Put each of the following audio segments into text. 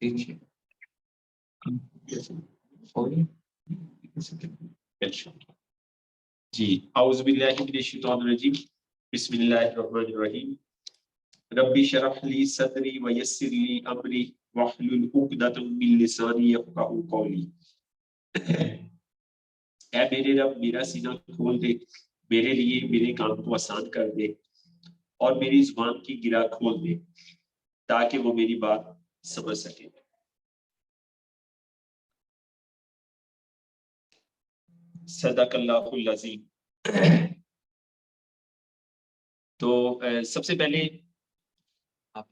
देखिए जी, औज़ुबिल्लाहि मिनश्शैतानिर्रजीम, बिस्मिल्लाहिर्रहमानिर्रहीम, रब्बि शरह ली सदरी व यस्सिर ली अमरी वहलुल उक़दतम मिन लिसानी यफ़क़हू क़ौली। ऐ मेरे रब, मेरा सीना खोल दे, मेरे लिए मेरे काम को आसान कर दे और मेरी ज़ुबान की गिरा खोल दे ताकि वो मेरी बात समझ सके। सदक़ल्लाहुल अज़ीम। तो सबसे पहले आप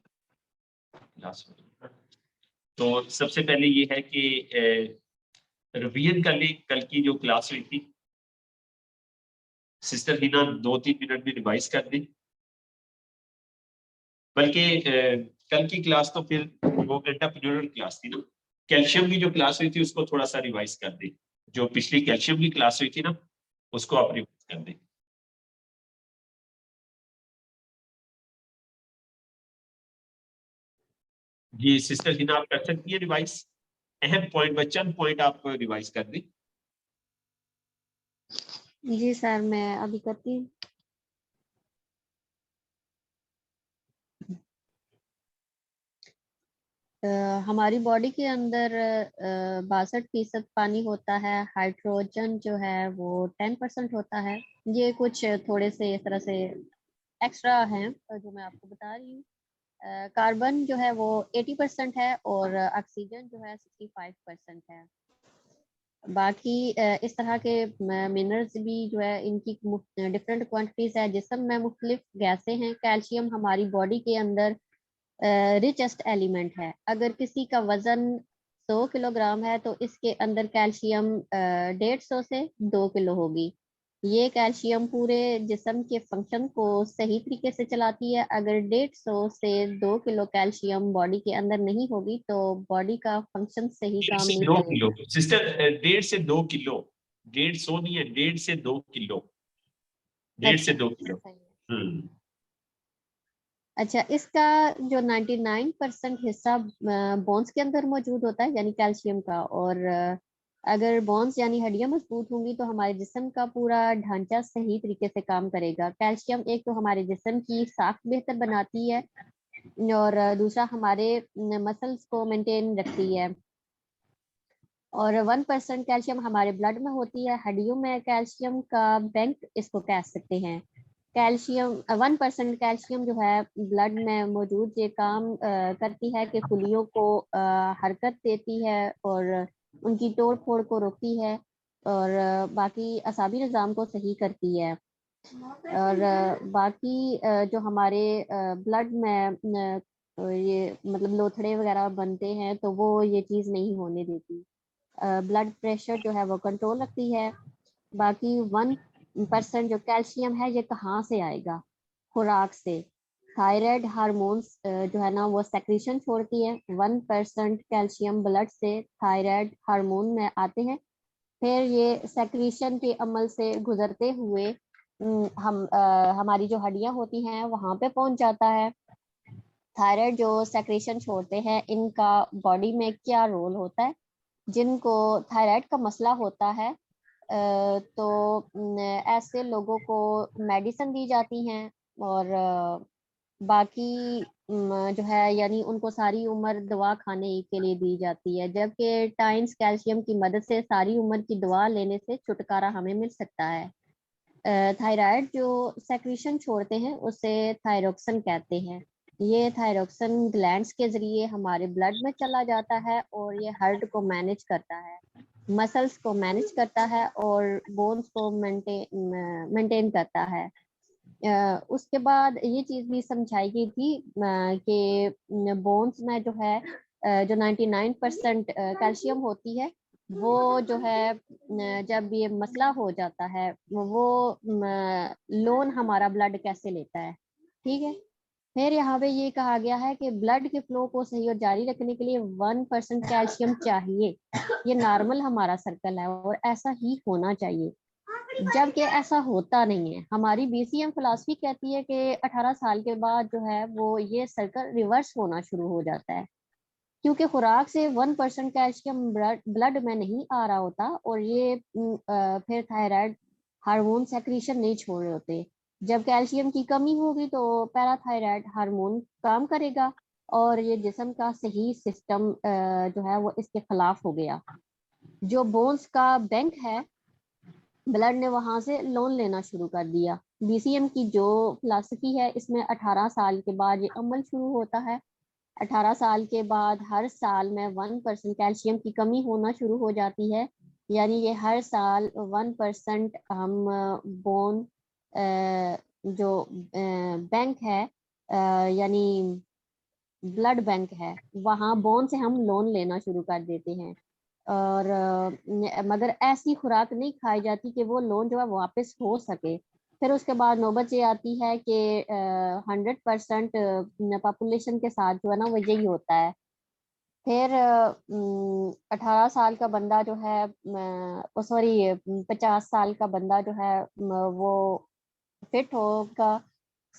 तो सबसे पहले ये है कि रिवीजन कर ली कल की जो क्लास हुई थी। सिस्टर हिना 2-3 मिनट में रिवाइज कर दें। बल्कि कल की क्लास तो फिर वो एंटरप्रेन्योरल क्लास थी ना, कैल्शियम की जो क्लास हुई थी उसको थोड़ा सा रिवाइज कर दें। जो पिछली कैल्शियम की क्लास हुई थी ना, उसको आप रिवाइज कर दें। जी सिस्टर हिना, आप कर सकती है रिवाइज। अहम पॉइंट व चंद पॉइंट आप रिवाइज कर दें। जी सर, मैं अभी करती हूँ। हमारी बॉडी के अंदर 62% पानी होता है। हाइड्रोजन जो है वो 10% होता है। ये कुछ थोड़े से इस तरह से एक्स्ट्रा हैं जो मैं आपको बता रही हूँ। कार्बन जो है वो 80% है और ऑक्सीजन जो है 65% है। बाकी इस तरह के मिनरल्स भी जो है इनकी डिफरेंट क्वांटिटीज है। जिस्म में मुख्तलिफ गैसें हैं। कैल्शियम हमारी बॉडी के अंदर रिचेस्ट एलिमेंट है। अगर किसी का वजन 100 किलोग्राम है तो इसके अंदर कैल्शियम 150 से 2 किलो होगी। ये कैल्शियम पूरे जिस्म के फंक्शन को सही तरीके से चलाती है। अगर 150 से 2 किलो कैल्शियम बॉडी के अंदर नहीं होगी तो बॉडी का फंक्शन सही 1.5 काम से नहीं 2 करेगा। किलो सिस्टर, 1.5 से 2 किलो, 150 नहीं है, 1.5 से 2 किलो, 1.5 से अच्छा, 2 किलो। सही है। हम्म। अच्छा, इसका जो 99% हिस्सा बोन्स के अंदर मौजूद होता है यानी कैल्शियम का। और अगर बोन्स यानी हड्डियां मजबूत होंगी तो हमारे जिस्म का पूरा ढांचा सही तरीके से काम करेगा। कैल्शियम एक तो हमारे जिस्म की साख बेहतर बनाती है और दूसरा हमारे मसल्स को मेंटेन रखती है। और 1% कैल्शियम हमारे ब्लड में होती है। हड्डियों में कैल्शियम का बैंक इसको कह सकते हैं। कैल्शियम 1% कैल्शियम जो है ब्लड में मौजूद ये काम करती है कि खुलियों को हरकत देती है और उनकी तोड़ फोड़ को रोकती है और बाकी असाबी निज़ाम को सही करती है। और बाकी जो हमारे ब्लड में ये मतलब लोथड़े वगैरह बनते हैं तो वो ये चीज़ नहीं होने देती। ब्लड प्रेशर जो है वो कंट्रोल रखती है। बाकी 1% जो कैल्शियम है ये कहाँ से आएगा? खुराक से। थायराइड हार्मोन्स जो है ना वो सेक्रीशन छोड़ती है। 1% कैल्शियम ब्लड से थायराइड हार्मोन में आते हैं। फिर ये सेक्रीशन के अमल से गुजरते हुए हमारी जो हड्डियां होती हैं वहां पे पहुंच जाता है। थायराइड जो सेक्रेशन छोड़ते हैं इनका बॉडी में क्या रोल होता है? जिनको थायराइड का मसला होता है तो ऐसे लोगों को मेडिसिन दी जाती हैं और बाकी जो है यानी उनको सारी उम्र दवा खाने के लिए दी जाती है। जबकि टाइम्स कैल्शियम की मदद से सारी उम्र की दवा लेने से छुटकारा हमें मिल सकता है। थायराइड जो सेक्रीशन छोड़ते हैं उसे थायरोक्सिन कहते हैं। ये थायरोक्सिन ग्लैंड्स के जरिए हमारे ब्लड में चला जाता है और ये हार्ट को मैनेज करता है, मसल्स को मैनेज करता है और बोन्स को मेंटेन करता है। उसके बाद ये चीज़ भी समझाई गई थी कि बोन्स में जो है जो 99% कैल्शियम होती है वो जो है जब ये मसला हो जाता है वो लोन हमारा ब्लड कैसे लेता है। ठीक है। फिर यहाँ पे ये कहा गया है कि ब्लड के फ्लो को सही और जारी रखने के लिए 1% कैल्शियम चाहिए। ये नॉर्मल हमारा सर्कल है और ऐसा ही होना चाहिए, जबकि ऐसा होता नहीं है। हमारी बीसीएम फिलॉसफी कहती है कि 18 साल के बाद जो है वो ये सर्कल रिवर्स होना शुरू हो जाता है। क्योंकि खुराक से 1% कैल्शियम ब्लड में नहीं आ रहा होता और ये फिर थायराइड हार्मोन सेक्रीशन नहीं छोड़ रहे होते। जब कैल्शियम की कमी होगी तो पैराथायराइड हार्मोन काम करेगा और ये जिस्म का सही सिस्टम जो है वो इसके खिलाफ हो गया। जो बोन्स का बैंक है, ब्लड ने वहां से लोन लेना शुरू कर दिया। बीसीएम की जो फिलासफी है इसमें 18 साल के बाद ये अमल शुरू होता है। 18 साल के बाद हर साल में 1% कैल्शियम की कमी होना शुरू हो जाती है, यानी ये हर साल 1% हम बोन जो बैंक है यानी ब्लड बैंक है, वहाँ बोन से हम लोन लेना शुरू कर देते हैं। और मगर ऐसी खुराक नहीं खाई जाती कि वो लोन जो है वापस हो सके। फिर उसके बाद नौबत ये आती है कि 100% पॉपुलेशन के साथ जो है ना वो यही होता है। फिर 18 साल का बंदा जो है, सॉरी 50 साल का बंदा जो है वो फिट होगा,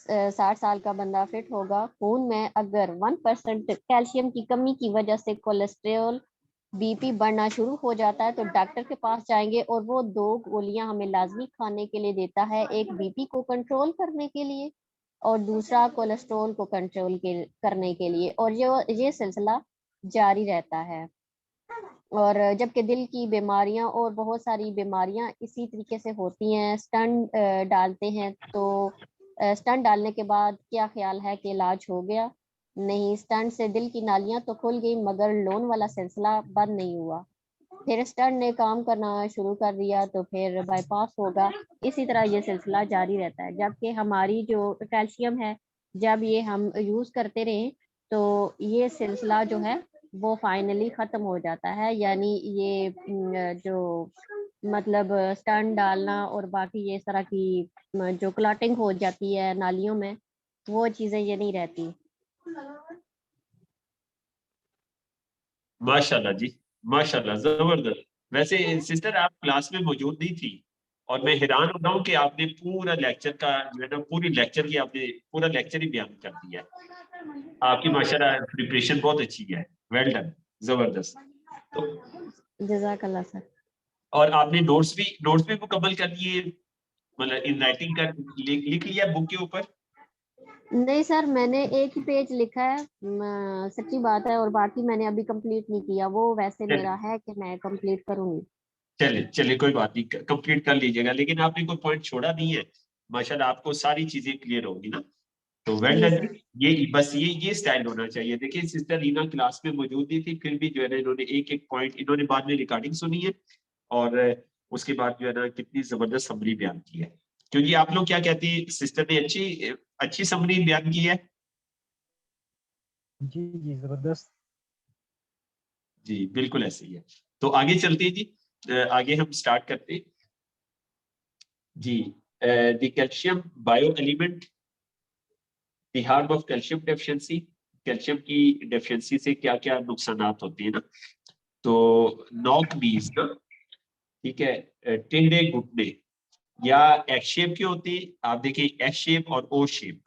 60 साल का बंदा फिट होगा। खून में अगर 1% कैल्शियम की कमी की वजह से कोलेस्ट्रॉल बीपी बढ़ना शुरू हो जाता है तो डॉक्टर के पास जाएंगे और वो 2 गोलियां हमें लाजमी खाने के लिए देता है, एक बीपी को कंट्रोल करने के लिए और दूसरा कोलेस्ट्रॉल को कंट्रोल करने के लिए, और ये सिलसिला जारी रहता है। और जबकि दिल की बीमारियां और बहुत सारी बीमारियां इसी तरीके से होती हैं। स्टंट डालते हैं तो स्टंट डालने के बाद क्या ख्याल है कि इलाज हो गया? नहीं, स्टंट से दिल की नालियां तो खुल गई मगर लोन वाला सिलसिला बंद नहीं हुआ। फिर स्टंट ने काम करना शुरू कर दिया तो फिर बाईपास होगा। इसी तरह ये सिलसिला जारी रहता है। जबकि हमारी जो कैल्शियम है, जब ये हम यूज करते रहे तो ये सिलसिला जो है वो फाइनली खत्म हो जाता है। यानी ये जो मतलब स्टंट डालना और बाकी ये इस तरह की जो क्लॉटिंग हो जाती है नालियों में, वो चीजें ये नहीं रहती। माशाल्लाह जी, माशाल्लाह, जबरदस्त। वैसे सिस्टर आप क्लास में मौजूद नहीं थी और मैं हैरान हो रहा हूँ कि आपने पूरा लेक्चर का जो है ना, पूरी लेक्चर की आपने पूरा लेक्चर ही बयान कर दिया है। आपकी माशाल्लाह प्रिपरेशन बहुत अच्छी है, वेल डन, जबरदस्त। तो जजाकल्ला सर। और आपने नोट्स भी मुकम्मल कर लिए, मतलब इन राइटिंग कर लिख लिया बुक के ऊपर? नहीं सर, मैंने एक ही पेज लिखा है, सच्ची बात है, और बाकी मैंने अभी कंप्लीट नहीं किया। वो वैसे मेरा है कि मैं कंप्लीट करूंगी। चलिए चलिए, कोई बात नहीं, कंप्लीट कर लीजिएगा, लेकिन आपने कोई पॉइंट छोड़ा नहीं है। माशाल्लाह आपको सारी चीजें क्लियर होगी ना, तो वेल जी डन। सर। ये बस ये स्टाइल होना चाहिए। देखिए सिस्टर रीना क्लास में मौजूद नहीं थी, फिर भी जो है ना इन्होंने एक एक पॉइंट, इन्होंने बाद में रिकॉर्डिंग सुनी है और उसके बाद जो है ना कितनी जबरदस्त समरी बयान की है। क्योंकि आप लोग क्या कहती हैं, सिस्टर ने अच्छी अच्छी समरी बयान की है। जी जी, जबरदस्त। जी बिल्कुल ऐसे ही है। तो आगे चलते हैं जी, आगे हम स्टार्ट करते हैं जी। The calcium bio element, the harm of calcium deficiency. Calcium की डेफिशिएंसी से क्या क्या नुकसान होते हैं ना। तो नॉक नीज ना, ठीक है, टेढ़े घुटने या एच शेप के होते हैं। आप देखिए एच शेप और ओ शेप,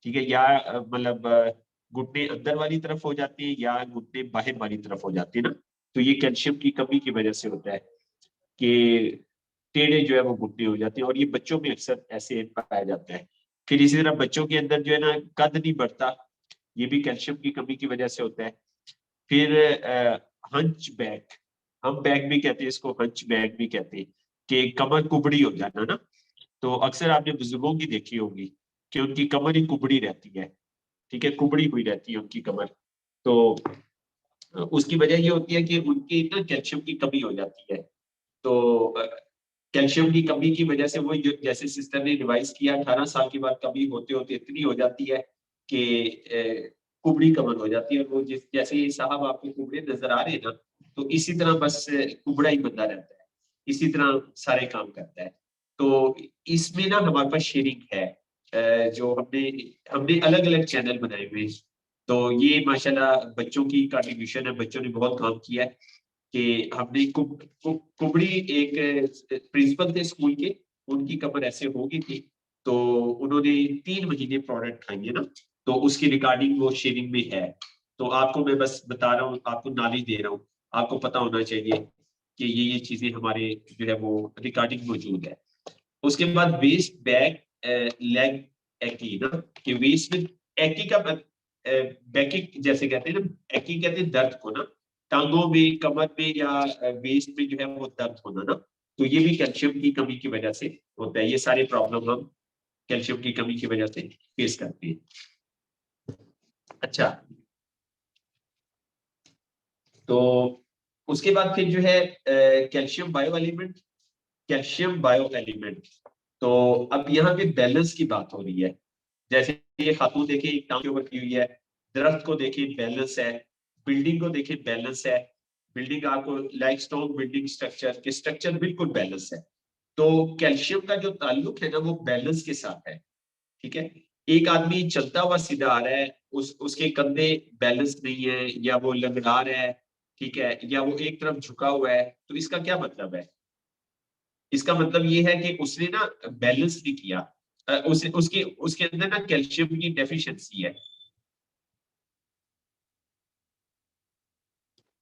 ठीक है, या मतलब घुटने अंदर वाली तरफ हो जाते हैं या घुटने बाहर वाली तरफ हो जाते हैं ना। तो ये कैल्शियम की कमी की वजह से होता है कि टेढ़े जो है वो घुटने हो जाते हैं, और ये बच्चों में अक्सर ऐसे पाया जाता है। फिर इसी तरह बच्चों के अंदर जो है ना कद नहीं बढ़ता, ये भी कैल्शियम की कमी की वजह से होता है। फिर हंच बैक, हम बैक भी कहते हैं इसको, हंच बैक भी कहते हैं, कि कमर कुबड़ी हो जाना ना। तो अक्सर आपने बुजुर्गों की देखी होगी कि उनकी कमर ही कुबड़ी रहती है, ठीक है, कुबड़ी हुई रहती है उनकी कमर। तो उसकी वजह ये होती है कि उनकी ना कैल्शियम की कमी हो जाती है। तो कैल्शियम की कमी की वजह से वो जैसे सिस्टर ने रिवाइज किया, 18 साल के बाद कमी होते होते इतनी हो जाती है कि कुबड़ी कमर हो जाती है। और वो जैसे ये साहब आपके कुबड़े नजर आ रहे हैं ना, तो इसी तरह बस कुबड़ा ही बंदा रहता है, इसी तरह सारे काम करता है। तो इसमें ना हमारे पास शेयरिंग है, जो हमने हमने अलग अलग चैनल बनाए हुए हैं। तो ये माशाल्लाह बच्चों की कंट्रीब्यूशन है, बच्चों ने बहुत काम किया है कि हमने कुबड़ी, एक प्रिंसिपल थे स्कूल के, उनकी कमर ऐसे हो गई थी, तो उन्होंने 3 महीने प्रोडक्ट खाई है ना, तो उसकी रिकॉर्डिंग वो शेयरिंग में है। तो आपको मैं बस बता रहा हूँ, आपको नॉलेज दे रहा हूँ, आपको पता होना चाहिए कि ये चीजें हमारे जो है वो रिकॉर्डिंग मौजूद है। उसके बाद वेस्ट बैक लेग एकी ना, कि वेस्ट में एकी का बैकिंग जैसे कहते हैं ना, एकी कहते हैं दर्द को ना, टांगों में, कमर में या वेस्ट में जो है वो दर्द होना ना, तो ये भी कैल्शियम की कमी की वजह से होता है। ये सारे प्रॉब्लम हम कैल्शियम की कमी की वजह से फेस करते हैं। अच्छा, तो उसके बाद फिर जो है calcium bio element, calcium bio element. तो अब यहाँ पे बैलेंस की बात हो रही है। जैसे ये खातून देखिए एक टांग के ऊपर की हुई है, दरख्त को देखिए बैलेंस है, बिल्डिंग को देखिए बैलेंस है, बिल्डिंग आपको लाइक स्टोन बिल्डिंग स्ट्रक्चर के स्ट्रक्चर बिल्कुल बैलेंस है। तो कैल्शियम का जो ताल्लुक है ना वो बैलेंस के साथ है। ठीक है, एक आदमी चलता हुआ सीधा आ रहा है, उसके कंधे बैलेंस नहीं है, या वो लंगड़ा रहा है, ठीक है, या वो एक तरफ झुका हुआ है, तो इसका क्या मतलब है? इसका मतलब ये है कि उसने ना बैलेंस नहीं किया, उसके अंदर ना कैल्शियम की डेफिशिएंसी है,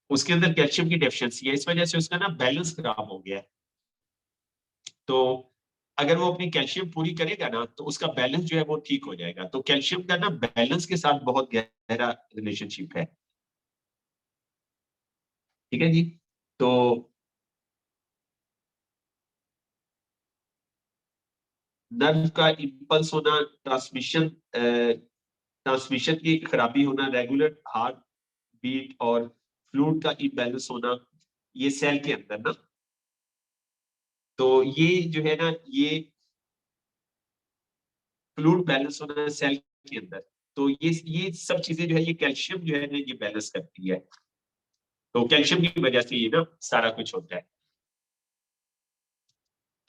उसके अंदर कैल्शियम की डेफिशिएंसी है, इस वजह से उसका ना बैलेंस खराब हो गया है। तो अगर वो अपनी कैल्शियम पूरी करेगा ना तो उसका बैलेंस जो है वो ठीक हो जाएगा। तो कैल्शियम का ना बैलेंस के साथ बहुत गहरा रिलेशनशिप है। ठीक है जी। तो नर्व का इंपल्स होना, ट्रांसमिशन की खराबी होना, रेगुलर हार्ट बीट और फ्लूइड का इम्बैलेंस होना, ये सेल के अंदर ना, तो ये जो है ना, ये फ्लूइड बैलेंस होना है सेल के अंदर। तो ये सब चीजें जो है ये कैल्शियम जो है ना ये बैलेंस करती है। तो कैल्शियम की वजह से ये ना सारा कुछ होता है।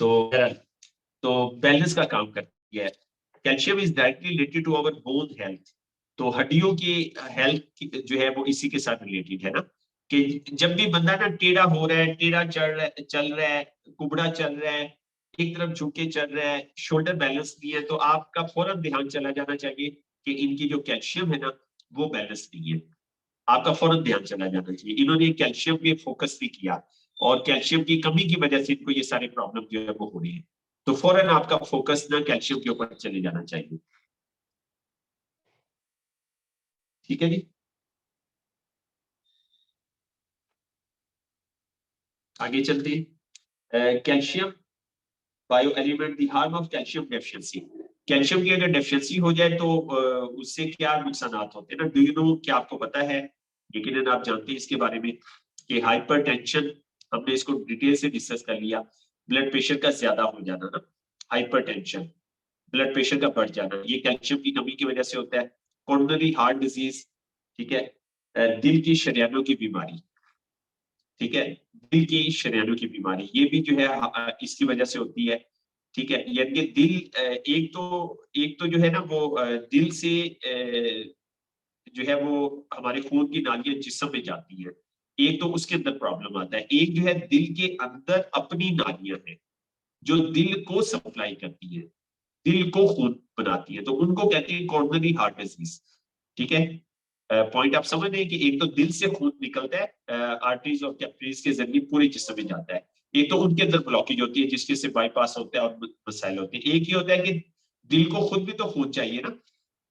तो तो बैलेंस का काम करती है। Calcium is directly related to our bone health. तो हड्डियों की हेल्थ जो है वो इसी के साथ रिलेटेड है ना, कि जब भी बंदा ना टेढ़ा हो रहा है, टेढ़ा चल रहा है, कुबड़ा चल रहा है, एक तरफ झुक के चल रहा है, शोल्डर बैलेंस नहीं है, तो आपका फौरन ध्यान चला जाना चाहिए कि इनकी जो कैल्शियम है ना वो बैलेंस नहीं है। आपका फौरन ध्यान चला जाना चाहिए, इन्होंने कैल्शियम पे फोकस नहीं किया, और कैल्शियम की कमी की वजह से इनको ये सारे प्रॉब्लम जो है वो हो रही है। तो फौरन आपका फोकस ना कैल्शियम के ऊपर चले जाना चाहिए। ठीक है जी, आगे चलते हैं। Calcium bio element, the harm of calcium deficiency. Calcium की अगर डेफिशिएंसी हो जाए तो उससे क्या नुकसान होते हैं ना, डू यू नो, क्या आपको पता है? यकीनन आप जानते हैं इसके बारे में कि हाइपरटेंशन, हमने इसको डिटेल से डिस्कस कर लिया, ब्लड प्रेशर का ज्यादा हो जाना ना, हाइपरटेंशन, ब्लड प्रेशर का बढ़ जाना, ये कैल्शियम की कमी की वजह से होता है। कोरोनरी हार्ट डिजीज, ठीक है, दिल की शरीयानों की बीमारी, ठीक है, दिल की शरीयानों की बीमारी, ये भी जो है इसकी वजह से होती है। ठीक है, यानी कि दिल एक तो जो है ना वो दिल से जो है वो हमारे खून की नालियां जिस्म में जाती है, एक तो उसके अंदर प्रॉब्लम आता है, एक जो है दिल के अंदर अपनी नालियां हैं जो दिल को सप्लाई करती है, दिल को खून बनाती है, तो उनको कहते हैं कॉर्नरी हार्ट डिजीज। ठीक है, पॉइंट आप समझ रहे हैं कि एक तो दिल से खून निकलता है आर्टरीज और कैपिलरीज के जरिए पूरे जिस्म में जाता है, एक तो उनके अंदर ब्लॉकेज होती है जिसके से बाईपास होता है और मसाइल होते हैं। एक ही होता है कि दिल को खुद भी तो खून चाहिए ना,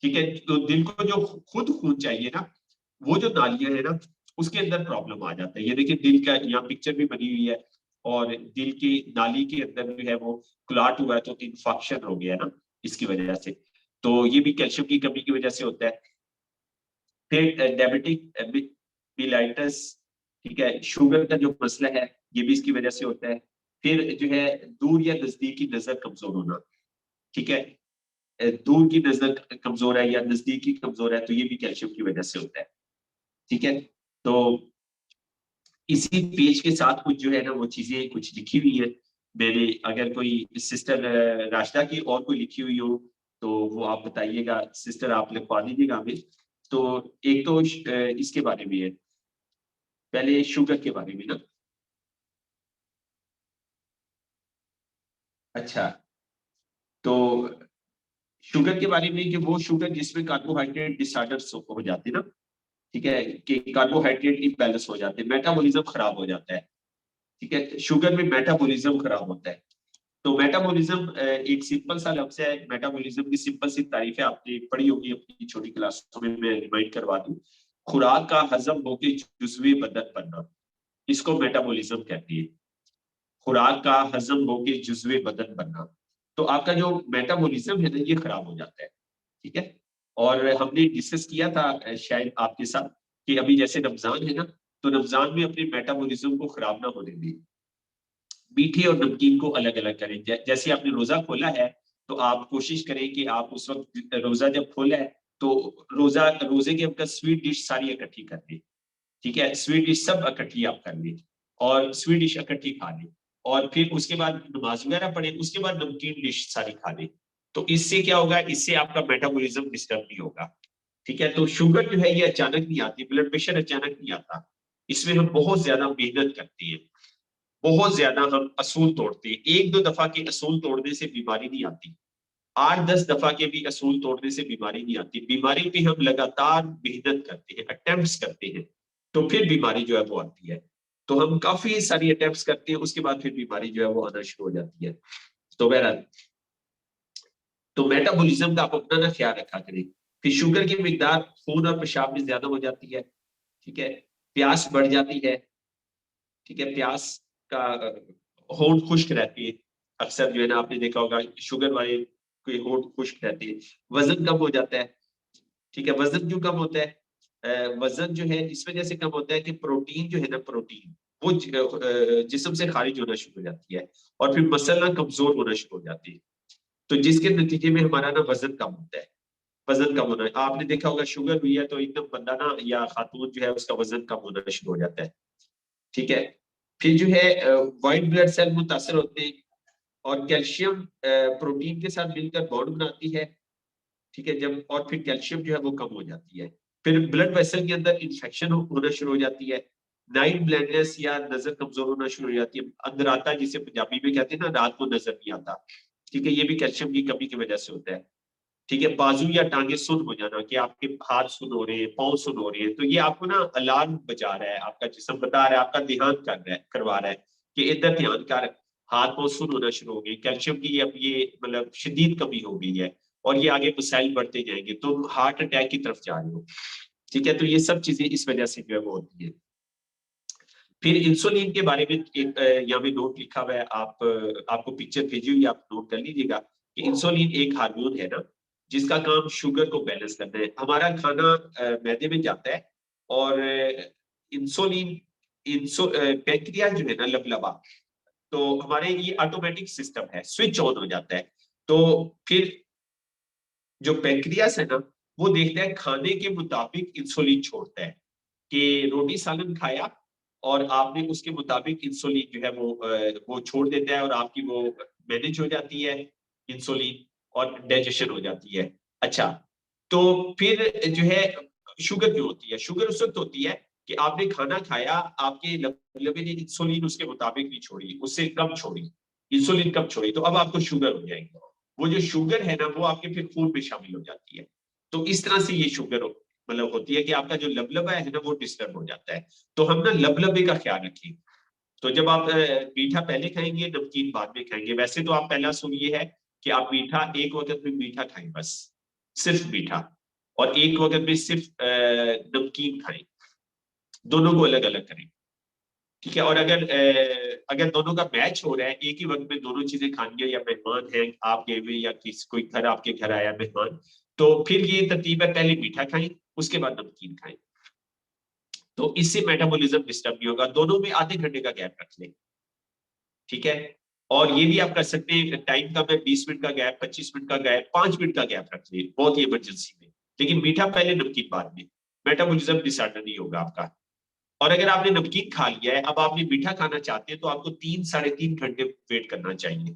ठीक है, तो दिल को जो खुद खून चाहिए ना, वो जो नालियां है ना उसके अंदर प्रॉब्लम आ जाता है। ये देखिए दिल का यहाँ पिक्चर भी बनी हुई है, और दिल की नाली के अंदर जो है वो क्लॉट हुआ है, तो इन्फेक्शन हो गया ना इसकी वजह से। तो ये भी कैल्शियम की कमी की वजह से होता है। फिर डायबिटिक मिलाइटस, ठीक है, शुगर का जो मसला है ये भी इसकी वजह से होता है। फिर जो है दूर या नजदीकी नजर कमजोर होना, ठीक है, दूर की नजर कमजोर है या नजदीकी कमजोर है, तो ये भी कैल्शियम की वजह से होता है। ठीक है, तो इसी पेज के साथ कुछ जो है ना वो चीजें कुछ लिखी हुई है मैंने, अगर कोई सिस्टर राशिदा की और कोई लिखी हुई हो तो वो आप बताइएगा, सिस्टर आप लिखवा दीजिएगा हमें। तो एक तो इसके बारे में है, पहले शुगर के बारे में ना। अच्छा, तो शुगर के बारे में कि वो शुगर जिसमें कार्बोहाइड्रेट डिसऑर्डर हो जाते ना, ठीक है, कि कार्बोहाइड्रेट इम्बैलेंस हो जाते हैं, मेटाबॉलिज्म खराब हो जाता है। ठीक है, शुगर में मेटाबॉलिज्म खराब होता है। तो मेटाबॉलिज्म एक सिंपल सा लफ्ज है, मेटाबॉलिज्म की सिंपल सी तारीफ है, आपने पढ़ी होगी अपनी छोटी क्लासों में, मैं रिमाइंड करवा दूं। खुराक का हजम होकर जुज़्वे बदन बनना, इसको मेटाबॉलिज्म कहती है। खुराक का हजम होकर जुज़्वे बदन बनना, तो आपका जो मेटाबॉलिज्म है ना ये खराब हो जाता है। ठीक है, और हमने डिस्कस किया था शायद आपके साथ कि अभी जैसे रमजान है ना, तो रमजान में अपने मेटाबॉलिज्म को खराब ना होने दें, मीठे और नमकीन को अलग अलग करें। जैसे आपने रोजा खोला है तो आप कोशिश करें कि आप उस वक्त रोजा जब खोला है तो रोजे के वक्त स्वीट डिश सारी इकट्ठी कर लें। ठीक है, स्वीट डिश सब इकट्ठी आप कर लें और स्वीट डिश इकट्ठी खा लें, और फिर उसके बाद नमाज वगैरह पढ़े, उसके बाद नमकीन डिश सारी खा लें। तो इससे क्या होगा, इससे आपका मेटाबॉलिज्म डिस्टर्ब नहीं होगा। ठीक है, तो शुगर जो है ये अचानक नहीं आती, ब्लड प्रेशर अचानक नहीं आता, इसमें हम बहुत ज्यादा मेहनत करते हैं, बहुत ज्यादा हम असूल तोड़ते हैं। एक दो दफा के असूल तोड़ने से बीमारी नहीं आती, 8-10 दफा के भी असूल तोड़ने से बीमारी नहीं आती। बीमारी पे हम लगातार मेहनत करते हैं, अटेम्प्ट्स करते हैं, तो फिर बीमारी जो है वो आती है। तो हम काफी सारी अटेम्प्ट्स करते हैं, उसके बाद फिर बीमारी जो है वो आना शुरू हो जाती है। तो बहरहाल, तो मेटाबॉलिज्म का आप अपना ना ख्याल रखा करें। फिर शुगर की मिकदार खून और पेशाब में ज्यादा हो जाती है। ठीक है, प्यास बढ़ जाती है। ठीक है, प्यास का होंठ खुश्क रहती है, अक्सर जो है ना आपने देखा होगा शुगर वाले कोई होंठ खुश्क रहती है। वजन कम हो जाता है। ठीक है, वजन क्यों कम होता है? वजन जो है इस वजह से कम होता है कि प्रोटीन जो है ना, प्रोटीन वो जिस्म से खारिज होना शुरू हो जाती है, और फिर मसल ना कमजोर होना शुरू हो जाती है। तो जिसके नतीजे में हमारा ना वजन कम होता है। वजन कम होना है, आपने देखा होगा शुगर हुई है तो एकदम बंदा ना या खातून जो है उसका वजन कम होना शुरू हो जाता है। ठीक है, फिर जो है व्हाइट ब्लड सेल मुतासर होते हैं, और कैल्शियम प्रोटीन के साथ मिलकर बॉन्ड बनाती है। ठीक है, जब और फिर कैल्शियम जो है वो कम हो जाती है, फिर ब्लड वेसल के अंदर इन्फेक्शन होना शुरू हो जाती है। नाइट ब्लाइंडनेस या नजर कमजोर होना शुरू हो जाती है, अंदर आता है जिसे पंजाबी में कहते हैं ना, रात को नजर नहीं आता। ठीक है, ये भी कैल्शियम की कमी की वजह से होता है। ठीक है, बाजू या टांगे सुन हो जाना, कि आपके हाथ सुन हो रहे हैं, पाँव सुन हो रहे हैं, तो ये आपको ना अलार्म बजा रहा है, आपका जिस्म बता रहा है, आपका ध्यान कर रहा है, करवा रहा है कि इधर ध्यान कर, हाथ पाँव सुन होना शुरू हो गए, कैल्शियम की अब ये मतलब शदीद कमी हो गई है, और ये आगे मसाइल बढ़ते जाएंगे, तो हार्ट अटैक की तरफ जा रहे हो। ठीक है, तो ये सब चीजें इस वजह से जो है वो होती है। फिर इंसुलिन के बारे में एक यहाँ पे नोट लिखा हुआ है, आपको पिक्चर भेजी हुई, आप नोट कर लीजिएगा कि इंसुलिन एक हार्मोन है ना, जिसका काम शुगर को बैलेंस करना है। हमारा खाना मैदे में जाता है, और इंसुलिन पैंक्रियास जो है ना, लबलबा, तो हमारे ये ऑटोमेटिक सिस्टम है, स्विच ऑन हो जाता है। तो फिर जो पैंक्रियास है ना, वो देखता है खाने के मुताबिक इंसुलिन छोड़ता है, कि रोटी सालन खाया और आपने उसके मुताबिक इंसुलिन जो है वो छोड़ देता है, और आपकी वो मैनेज हो जाती है इंसुलिन, और डाइजेशन हो जाती है। अच्छा, तो फिर जो है शुगर क्यों होती है? शुगर उस वक्त होती है कि आपने खाना खाया, आपके लबे ने इंसुलिन उसके मुताबिक नहीं छोड़ी, उससे कम छोड़ी, इंसुलिन कम छोड़ी, तो अब आपको शुगर हो जाएगी। वो जो शुगर है ना, वो आपके फिर खून में शामिल हो जाती है। तो इस तरह से ये शुगर मतलब होती है कि आपका जो लबलबा है ना वो डिस्टर्ब हो जाता है। तो हम ना लबलबे का ख्याल रखें। तो जब आप मीठा पहले खाएंगे, नमकीन बाद में खाएंगे। वैसे तो आप पहला सुन ये है कि आप मीठा एक वक्त में मीठा खाएं, बस सिर्फ मीठा, और एक वक्त में सिर्फ नमकीन खाएं, दोनों को अलग अलग करें। ठीक है, और अगर दोनों का मैच हो रहा है, एक ही वक्त में दोनों चीजें खानी है, या मेहमान है आप गए हुए, या किसी कोई घर आपके घर आया मेहमान, तो फिर ये तरतीब है, पहले मीठा खाएं, उसके बाद नमकीन खाएं। तो इससे मेटाबॉलिज्म डिस्टर्ब नहीं होगा। दोनों में आधे घंटे का गैप रख लें। ठीक है, और ये भी आप कर सकते हैं, टाइम का मैं 20 मिनट का गैप, 25 मिनट का गैप, 5 मिनट का गैप रख लें, बहुत ही इमरजेंसी में। लेकिन मीठा पहले, नमकीन बाद में, मेटाबॉलिज्म डिसऑर्डर नहीं होगा आपका। और अगर आपने नमकीन खा लिया है, अब आपने मीठा खाना चाहते हैं, तो आपको 3-3.5 घंटे वेट करना चाहिए,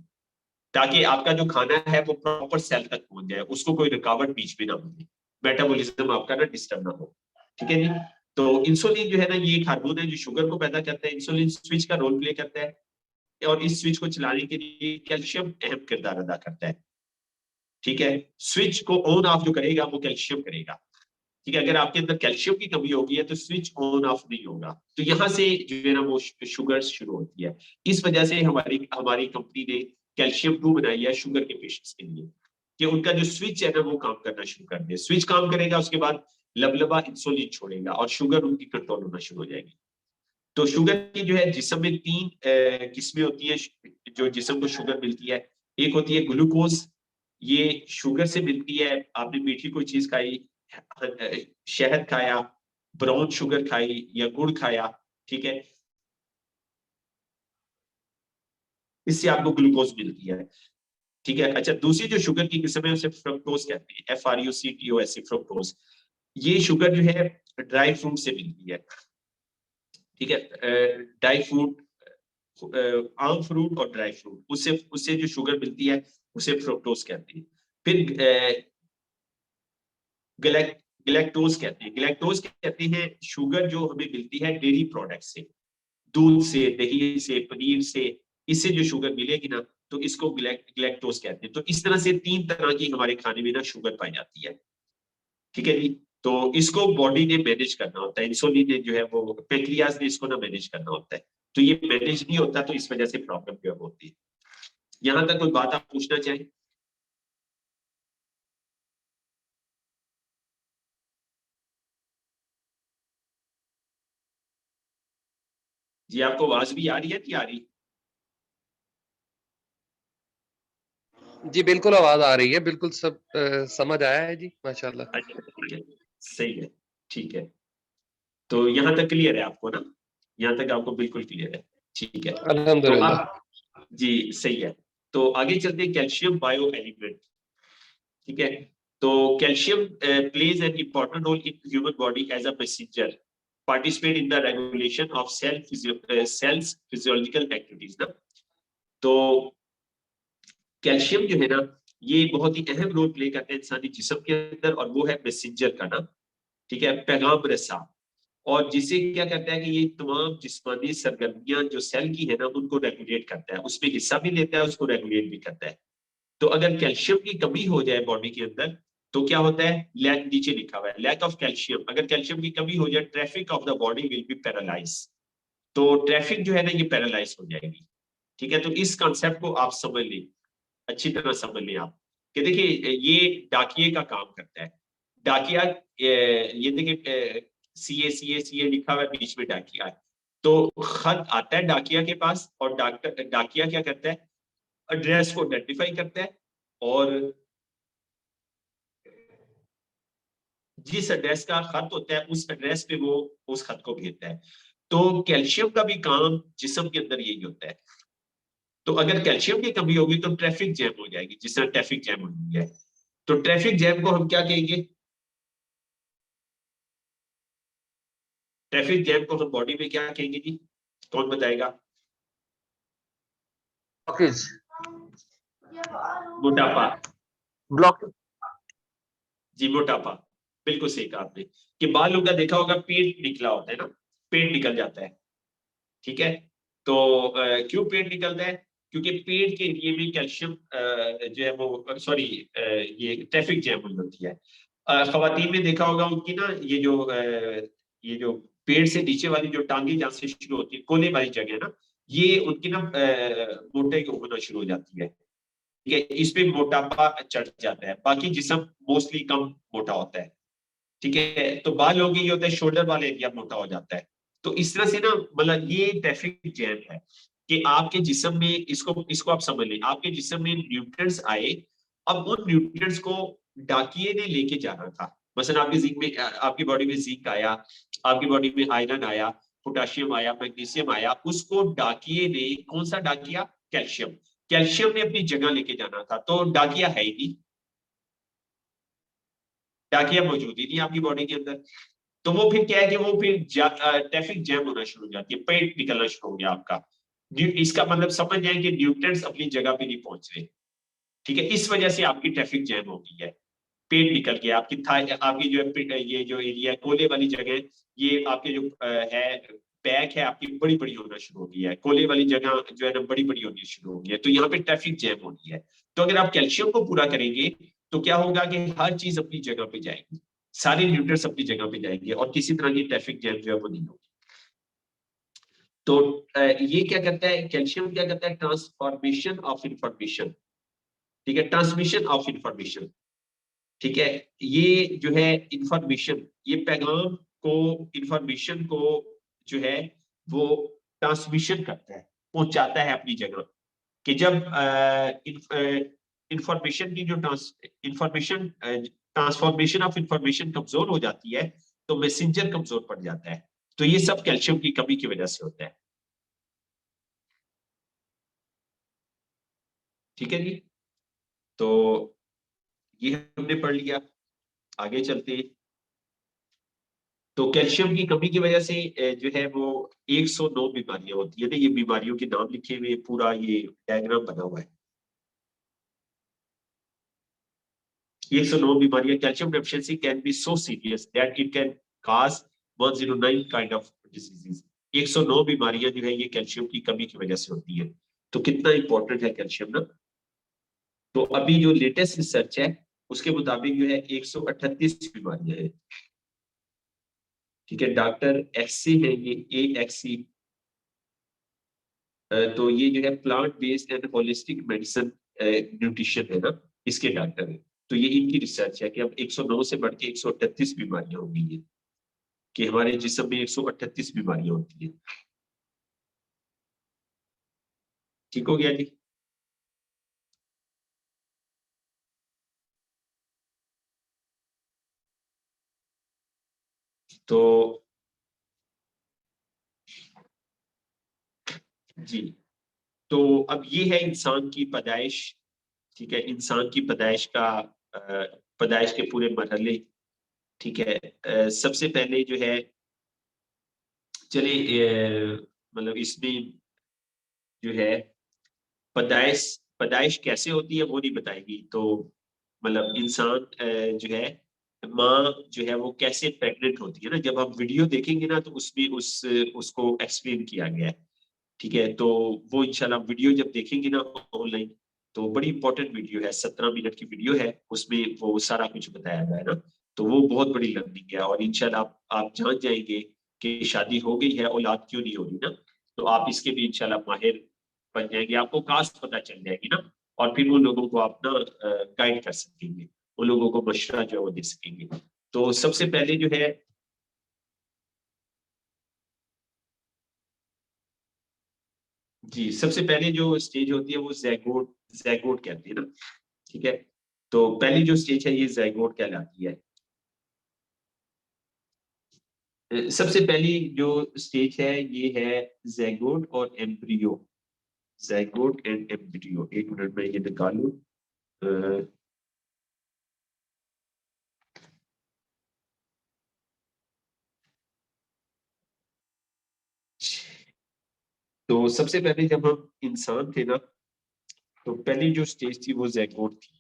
ताकि आपका जो खाना है वो प्रॉपर सेल तक पहुंच जाए, उसको कोई रुकावट बीच में ना मिले, मेटाबॉलिज्म आपका ना डिस्टर्ब ना हो। ठीक है जी। तो इंसुलिन जो है ना, ये एक हार्मोन है जो शुगर को पैदा करता है। इंसुलिन स्विच का रोल प्ले करता है, और इस स्विच को चलाने के लिए कैल्शियम अहम किरदार अदा करता है। ठीक है, स्विच को ऑन ऑफ जो करेगा वो कैल्शियम करेगा। ठीक है, अगर आपके अंदर कैल्शियम की कमी होगी है तो स्विच ऑन ऑफ नहीं होगा। तो यहाँ से जो है ना वो शुगर शुरू होती है। इस वजह से हमारी हमारी कंपनी ने कैल्शियम 2 बनाई है शुगर के पेशेंट्स के लिए, कि उनका जो स्विच है ना वो काम करना शुरू कर दे। स्विच काम करेगा, उसके बाद लबलबा इंसुलिन छोड़ेगा और शुगर उनकी कंट्रोल होना शुरू हो जाएगी। तो शुगर की जो है जिस्म में 3 किस्में होती है जो जिस्म को शुगर मिलती है। एक होती है ग्लूकोज, ये शुगर से मिलती है। आपने मीठी कोई चीज खाई, शहद खाया, ब्राउन शुगर खाई या गुड़ खाया, ठीक है, इससे आपको ग्लूकोज मिलती है। ठीक है, अच्छा, दूसरी जो शुगर की किस्म है उसे फ्रक्टोज कहते हैं, FRUCTOS, फ्रक्टोज। ये शुगर जो है ड्राई फ्रूट से मिलती है। ठीक है, ड्राई फ्रूट, आम फ्रूट और ड्राई फ्रूट, उससे उससे जो शुगर मिलती है उसे फ्रक्टोज कहते हैं। फिर गैलेक्टोज कहते हैं। गैलेक्टोज कहते हैं शुगर जो हमें मिलती है डेयरी प्रोडक्ट से, दूध से, दही से, पनीर से, इससे जो शुगर मिलेगी ना तो इसको गैलेक्टोज कहते हैं। तो इस तरह से 3 तरह की हमारे खाने में ना शुगर पाई जाती है। ठीक है जी, तो इसको बॉडी ने मैनेज करना होता है, इंसुलिन ने जो है वो पेंक्रियाज ने इसको ना मैनेज करना होता है। तो ये मैनेज नहीं होता, तो इस वजह से प्रॉब्लम जो है होती है। यहाँ तक कोई बात आप पूछना चाहें? जी, आपको आवाज भी आ रही है नहीं आ रही? जी बिल्कुल आवाज आ रही है, बिल्कुल सब समझ आया है जी, माशाल्लाह। अच्छा, ठीक है, सही है, ठीक है। तो यहाँ तक क्लियर है आपको ना? यहाँ तक आपको बिल्कुल क्लियर है, ठीक है। तो अल्हम्दुलिल्लाह। आप, जी सही है। तो आगे चलते हैं कैल्शियम बायो एलिमेंट। ठीक है, तो calcium plays an important role in human body as a messenger, participate in the regulation of cells physiological activities ना। तो कैल्शियम जो है ना ये बहुत ही अहम रोल प्ले करता है इंसानी जिस्म के अंदर, और वो है मैसेंजर का ना, ठीक है, पैगाम रसा। और जिसे क्या करता है कि ये तमाम जिस्मानी सरगर्मियां जो सेल की है ना उनको रेगुलेट करता है, उसमें हिस्सा भी लेता है, उसको रेगुलेट भी करता है। तो अगर कैल्शियम की कमी हो जाए बॉडी के अंदर तो क्या होता है, लैक, नीचे लिखा हुआ है लैक ऑफ कैल्शियम, अगर कैल्शियम की कमी हो जाए traffic of the body will be paralyse. तो ट्रैफिक जो है ना ये पैरालाइज हो जाएगी। ठीक है, तो इस कॉन्सेप्ट को आप समझ लें, अच्छी तरह समझ लें आप, कि देखिए ये डाकिए का काम करता है। डाकिया, ये देखिए CA लिखा हुआ है, बीच में डाकिया है। तो खत आता है डाकिया के पास, और डाकिया क्या करता है, एड्रेस को आइडेंटिफाई करता है, और जिस एड्रेस का खत होता है उस एड्रेस पे वो उस खत को भेजता है। तो कैल्शियम का भी काम जिस्म के अंदर यही होता है। तो अगर कैल्शियम की कमी होगी तो ट्रैफिक जैम हो जाएगी, जिस तरह ट्रैफिक जैम हो गया है। तो ट्रैफिक जैम को हम क्या कहेंगे, ट्रैफिक जैम को हम बॉडी में क्या कहेंगे जी, कौन बताएगा? ब्लॉकेज। मोटापा। ब्लॉक। जी, मोटापा, बिल्कुल सही कहा आपने। कि बालों का देखा होगा पेट निकला होता है ना, पेट निकल जाता है। ठीक है, तो क्यों पेट निकलता है? क्योंकि पेट के एरिए में कैल्शियम जो है वो, सॉरी, ये ट्रैफिक जैम हो जाती है। खवातीन में देखा होगा उनकी ना ये जो पेट से नीचे वाली जो टांगे जहाँ से शुरू होती है, कोने वाली जगह ना, ये उनकी ना मोटे होना शुरू हो जाती है। ठीक है, इस पे मोटापा चढ़ जाता है, बाकी जिस्म मोस्टली कम मोटा होता है। ठीक है, तो बाल होगी ये होता है शोल्डर वाले एरिया मोटा हो जाता है। तो इस तरह से ना, मतलब ये ट्रैफिक जैम है कि आपके जिस्म में, इसको इसको आप समझ लें, आपके जिस्म में न्यूट्रिएंट्स आए, अब उन न्यूट्रिएंट्स को डाकिए ने लेके जाना था। मसलन आपकी जिंक में, आपकी बॉडी में जिंक आया, आपकी बॉडी में आयरन आया, पोटाशियम आया, मैग्नीशियम आया, उसको डाकिए ने, कौन सा डाकिया, कैल्शियम, कैल्शियम ने अपनी जगह लेके जाना था। तो डाकिया है ही नहीं, डाकिया मौजूद ही नहीं आपकी बॉडी के अंदर। तो वो फिर क्या है कि वो फिर ट्रैफिक जैम होना शुरू हो जाती है, पेट निकलना शुरू हो गया आपका। इसका मतलब समझ जाए कि न्यूट्रिएंट्स अपनी जगह पे नहीं पहुंच रहे। ठीक है, इस वजह से आपकी ट्रैफिक जैम हो गई है, पेट निकल गया, आपकी थाई, आपकी जो है ये जो एरिया कोले वाली जगह, ये आपके जो है बैक है आपकी बड़ी बड़ी होना शुरू हो गई है, कोले वाली जगह जो है ना बड़ी बड़ी होनी शुरू हो गई है। तो यहाँ पे ट्रैफिक जैम होनी है। तो अगर आप कैल्शियम को पूरा करेंगे तो क्या होगा कि हर चीज अपनी जगह पे जाएगी, सारे न्यूट्रिएंट्स अपनी जगह पे जाएंगे और किसी तरह की ट्रैफिक जैम जो है वो नहीं होगी। तो ये क्या करता है, कैल्शियम क्या करता है, ट्रांसफॉर्मेशन ऑफ इंफॉर्मेशन, ठीक है, ट्रांसमिशन ऑफ इंफॉर्मेशन, ठीक है। ये जो है इंफॉर्मेशन, ये पैगाम को, इंफॉर्मेशन को जो है वो ट्रांसमिशन करता है, पहुंचाता है अपनी जगह। कि जब इंफॉर्मेशन की जो इंफॉर्मेशन ट्रांसफॉर्मेशन ऑफ इंफॉर्मेशन कमजोर हो जाती है तो मैसेंजर कमजोर पड़ जाता है। तो ये सब कैल्शियम की कमी की वजह से होता है, ठीक है जी। तो ये हमने पढ़ लिया, आगे चलते हैं। तो कैल्शियम की कमी की वजह से जो है वो 109 बीमारियां होती है ना, ये बीमारियों के नाम लिखे हुए पूरा ये डायग्राम बना हुआ है। 109 बीमारियां, calcium deficiency can be so serious that it can cause 109 kind of diseases. 109 बीमारियां जो है ये कैल्शियम की कमी की वजह से होती है। तो कितना इंपॉर्टेंट है कैल्शियम ना। तो अभी जो लेटेस्ट रिसर्च है उसके मुताबिक जो है 138 बीमारियां हैं, ठीक है। डॉक्टर एक्सी है ये, ए एक्सी, तो ये जो है plant based and holistic medicine nutrition है ना, इसके डॉक्टर है। तो ये इनकी रिसर्च है कि अब 109 से बढ़ के 138 बीमारियां हो गई है, कि हमारे जिस्म में 138 बीमारियां होती है। ठीक हो गया जी। तो जी, तो अब ये है इंसान की पैदाइश, ठीक है, इंसान की पैदाइश का पैदाइश के पूरे मरहले, ठीक है। सबसे पहले जो है, चले मतलब इसमें जो है पैदाइश, पैदाइश कैसे होती है वो नहीं बताएगी। तो मतलब इंसान जो है, माँ जो है वो कैसे प्रेग्नेंट होती है ना, जब हम वीडियो देखेंगे ना तो उसमें उसको एक्सप्लेन किया गया है, ठीक है। तो वो इंशाल्लाह वीडियो जब देखेंगे ना ऑनलाइन, तो बड़ी इंपॉर्टेंट वीडियो है, 17 मिनट की वीडियो है, उसमें वो सारा कुछ बताया गया है ना। तो वो बहुत बड़ी लर्निंग है और इंशाल्लाह आप जान जाएंगे कि शादी हो गई है, औलाद क्यों नहीं हो रही ना। तो आप इसके भी इंशाल्लाह माहिर बन जाएंगे, आपको कास्ट पता चल जाएगी ना। और फिर उन लोगों को आप ना गाइड कर सकेंगे, उन लोगों को मशवरा जो है वो दे सकेंगे। तो सबसे पहले जो है, जी सबसे पहले जो स्टेज होती है वो जैगोट, जैगोट कहते हैं ना, ठीक है। तो पहली जो स्टेज है ये जैगोट कहलाती है। सबसे पहली जो स्टेज है ये है जैगोट और एम्ब्रियो, जैगोट एंड एम्ब्रियो। एक मिनट में ये निकालू। अ, तो सबसे पहले जब हम इंसान थे ना, तो पहली जो स्टेज थी वो जैगोट थी।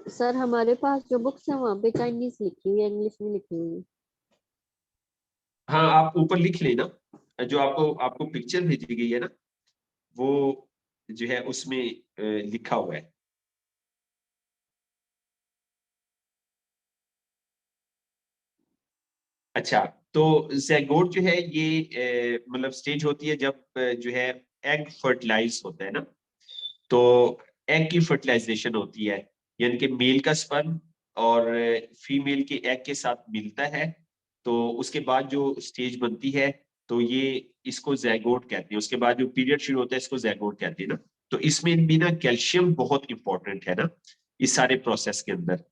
सर हमारे पास जो बुक्स है वहाँ पे चाइनीज लिखी हुई है, इंग्लिश में लिखी हुई है। हाँ आप ऊपर लिख लेना, जो आपको आपको पिक्चर भेजी गई है ना, वो जो है उसमें लिखा हुआ है। अच्छा, तो जैगोट जो है ये मतलब स्टेज होती है जब जो है एग फर्टिलाइज होता है ना। तो एग की फर्टिलाइजेशन होती है, यानी कि मेल का स्पर्म और फीमेल के एग के साथ मिलता है। तो उसके बाद जो स्टेज बनती है, तो ये इसको जैगोट कहते हैं। उसके बाद जो पीरियड शुरू होता है इसको जैगोट कहते हैं ना। तो इसमें भी ना कैल्शियम बहुत इंपॉर्टेंट है ना, इस सारे प्रोसेस के अंदर,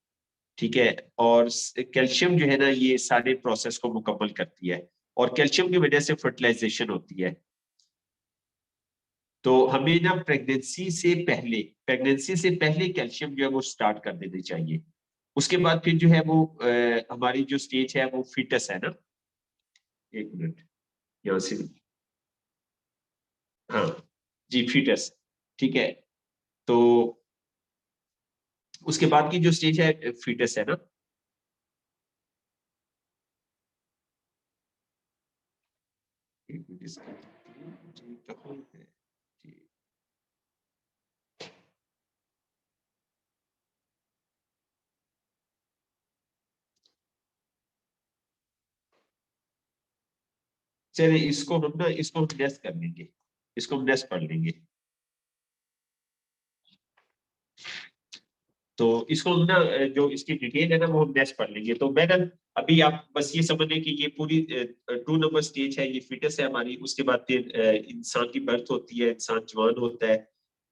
ठीक है। और कैल्शियम जो है ना ये सारे प्रोसेस को मुकम्मल करती है, और कैल्शियम की वजह से फर्टिलाइजेशन होती है। तो हमें ना प्रेगनेंसी से पहले, प्रेगनेंसी से पहले कैल्शियम जो है वो स्टार्ट कर देनी चाहिए। उसके बाद फिर जो है वो हमारी जो स्टेज है वो फीटस है ना। एक मिनट, यहाँ से, हाँ जी फीटस, ठीक है। तो उसके बाद की जो स्टेज है फीटस है ना। एक मिनट, इसका जी कहाँ है जी। चलिए इसको हम नेस्ट कर लेंगे, इसको हम नेस्ट पढ़ लेंगे। तो इसको हम ना जो इसकी डिटेल है ना वो हम नेक्स्ट पढ़ लेंगे। तो मैडम अभी आप बस ये समझ लें कि ये पूरी 2 नंबर स्टेज है, ये फिटनेस है हमारी। उसके बाद फिर इंसान की बर्थ होती है, इंसान जवान होता है,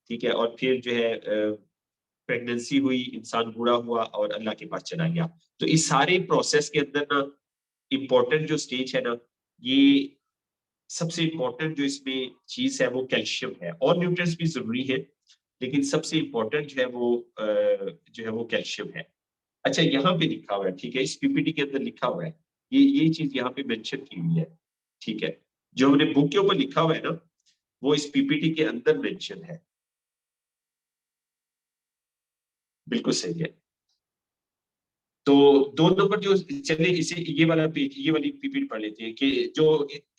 ठीक है, और फिर जो है प्रेगनेंसी हुई, इंसान बूढ़ा हुआ और अल्लाह के पास चला गया। तो इस सारे प्रोसेस के अंदर ना इम्पोर्टेंट जो स्टेज है ना, ये सबसे इम्पोर्टेंट जो इसमें चीज है वो कैल्शियम है, और न्यूट्रिएंट्स भी जरूरी है, लेकिन सबसे इम्पोर्टेंट जो है वो कैल्शियम है। अच्छा यहाँ पे लिखा हुआ है, ठीक है, इस पीपीटी के अंदर लिखा हुआ है, ये चीज यहाँ पे मेंशन की हुई है, ठीक है। जो हमने बुक के ऊपर लिखा हुआ है ना, वो इस पीपीटी के अंदर मेंशन है, बिल्कुल सही है। तो 2 नंबर जो, चलिए इसे ये वाला पेज, ये वाली पीपीटी पढ़ लेते हैं कि जो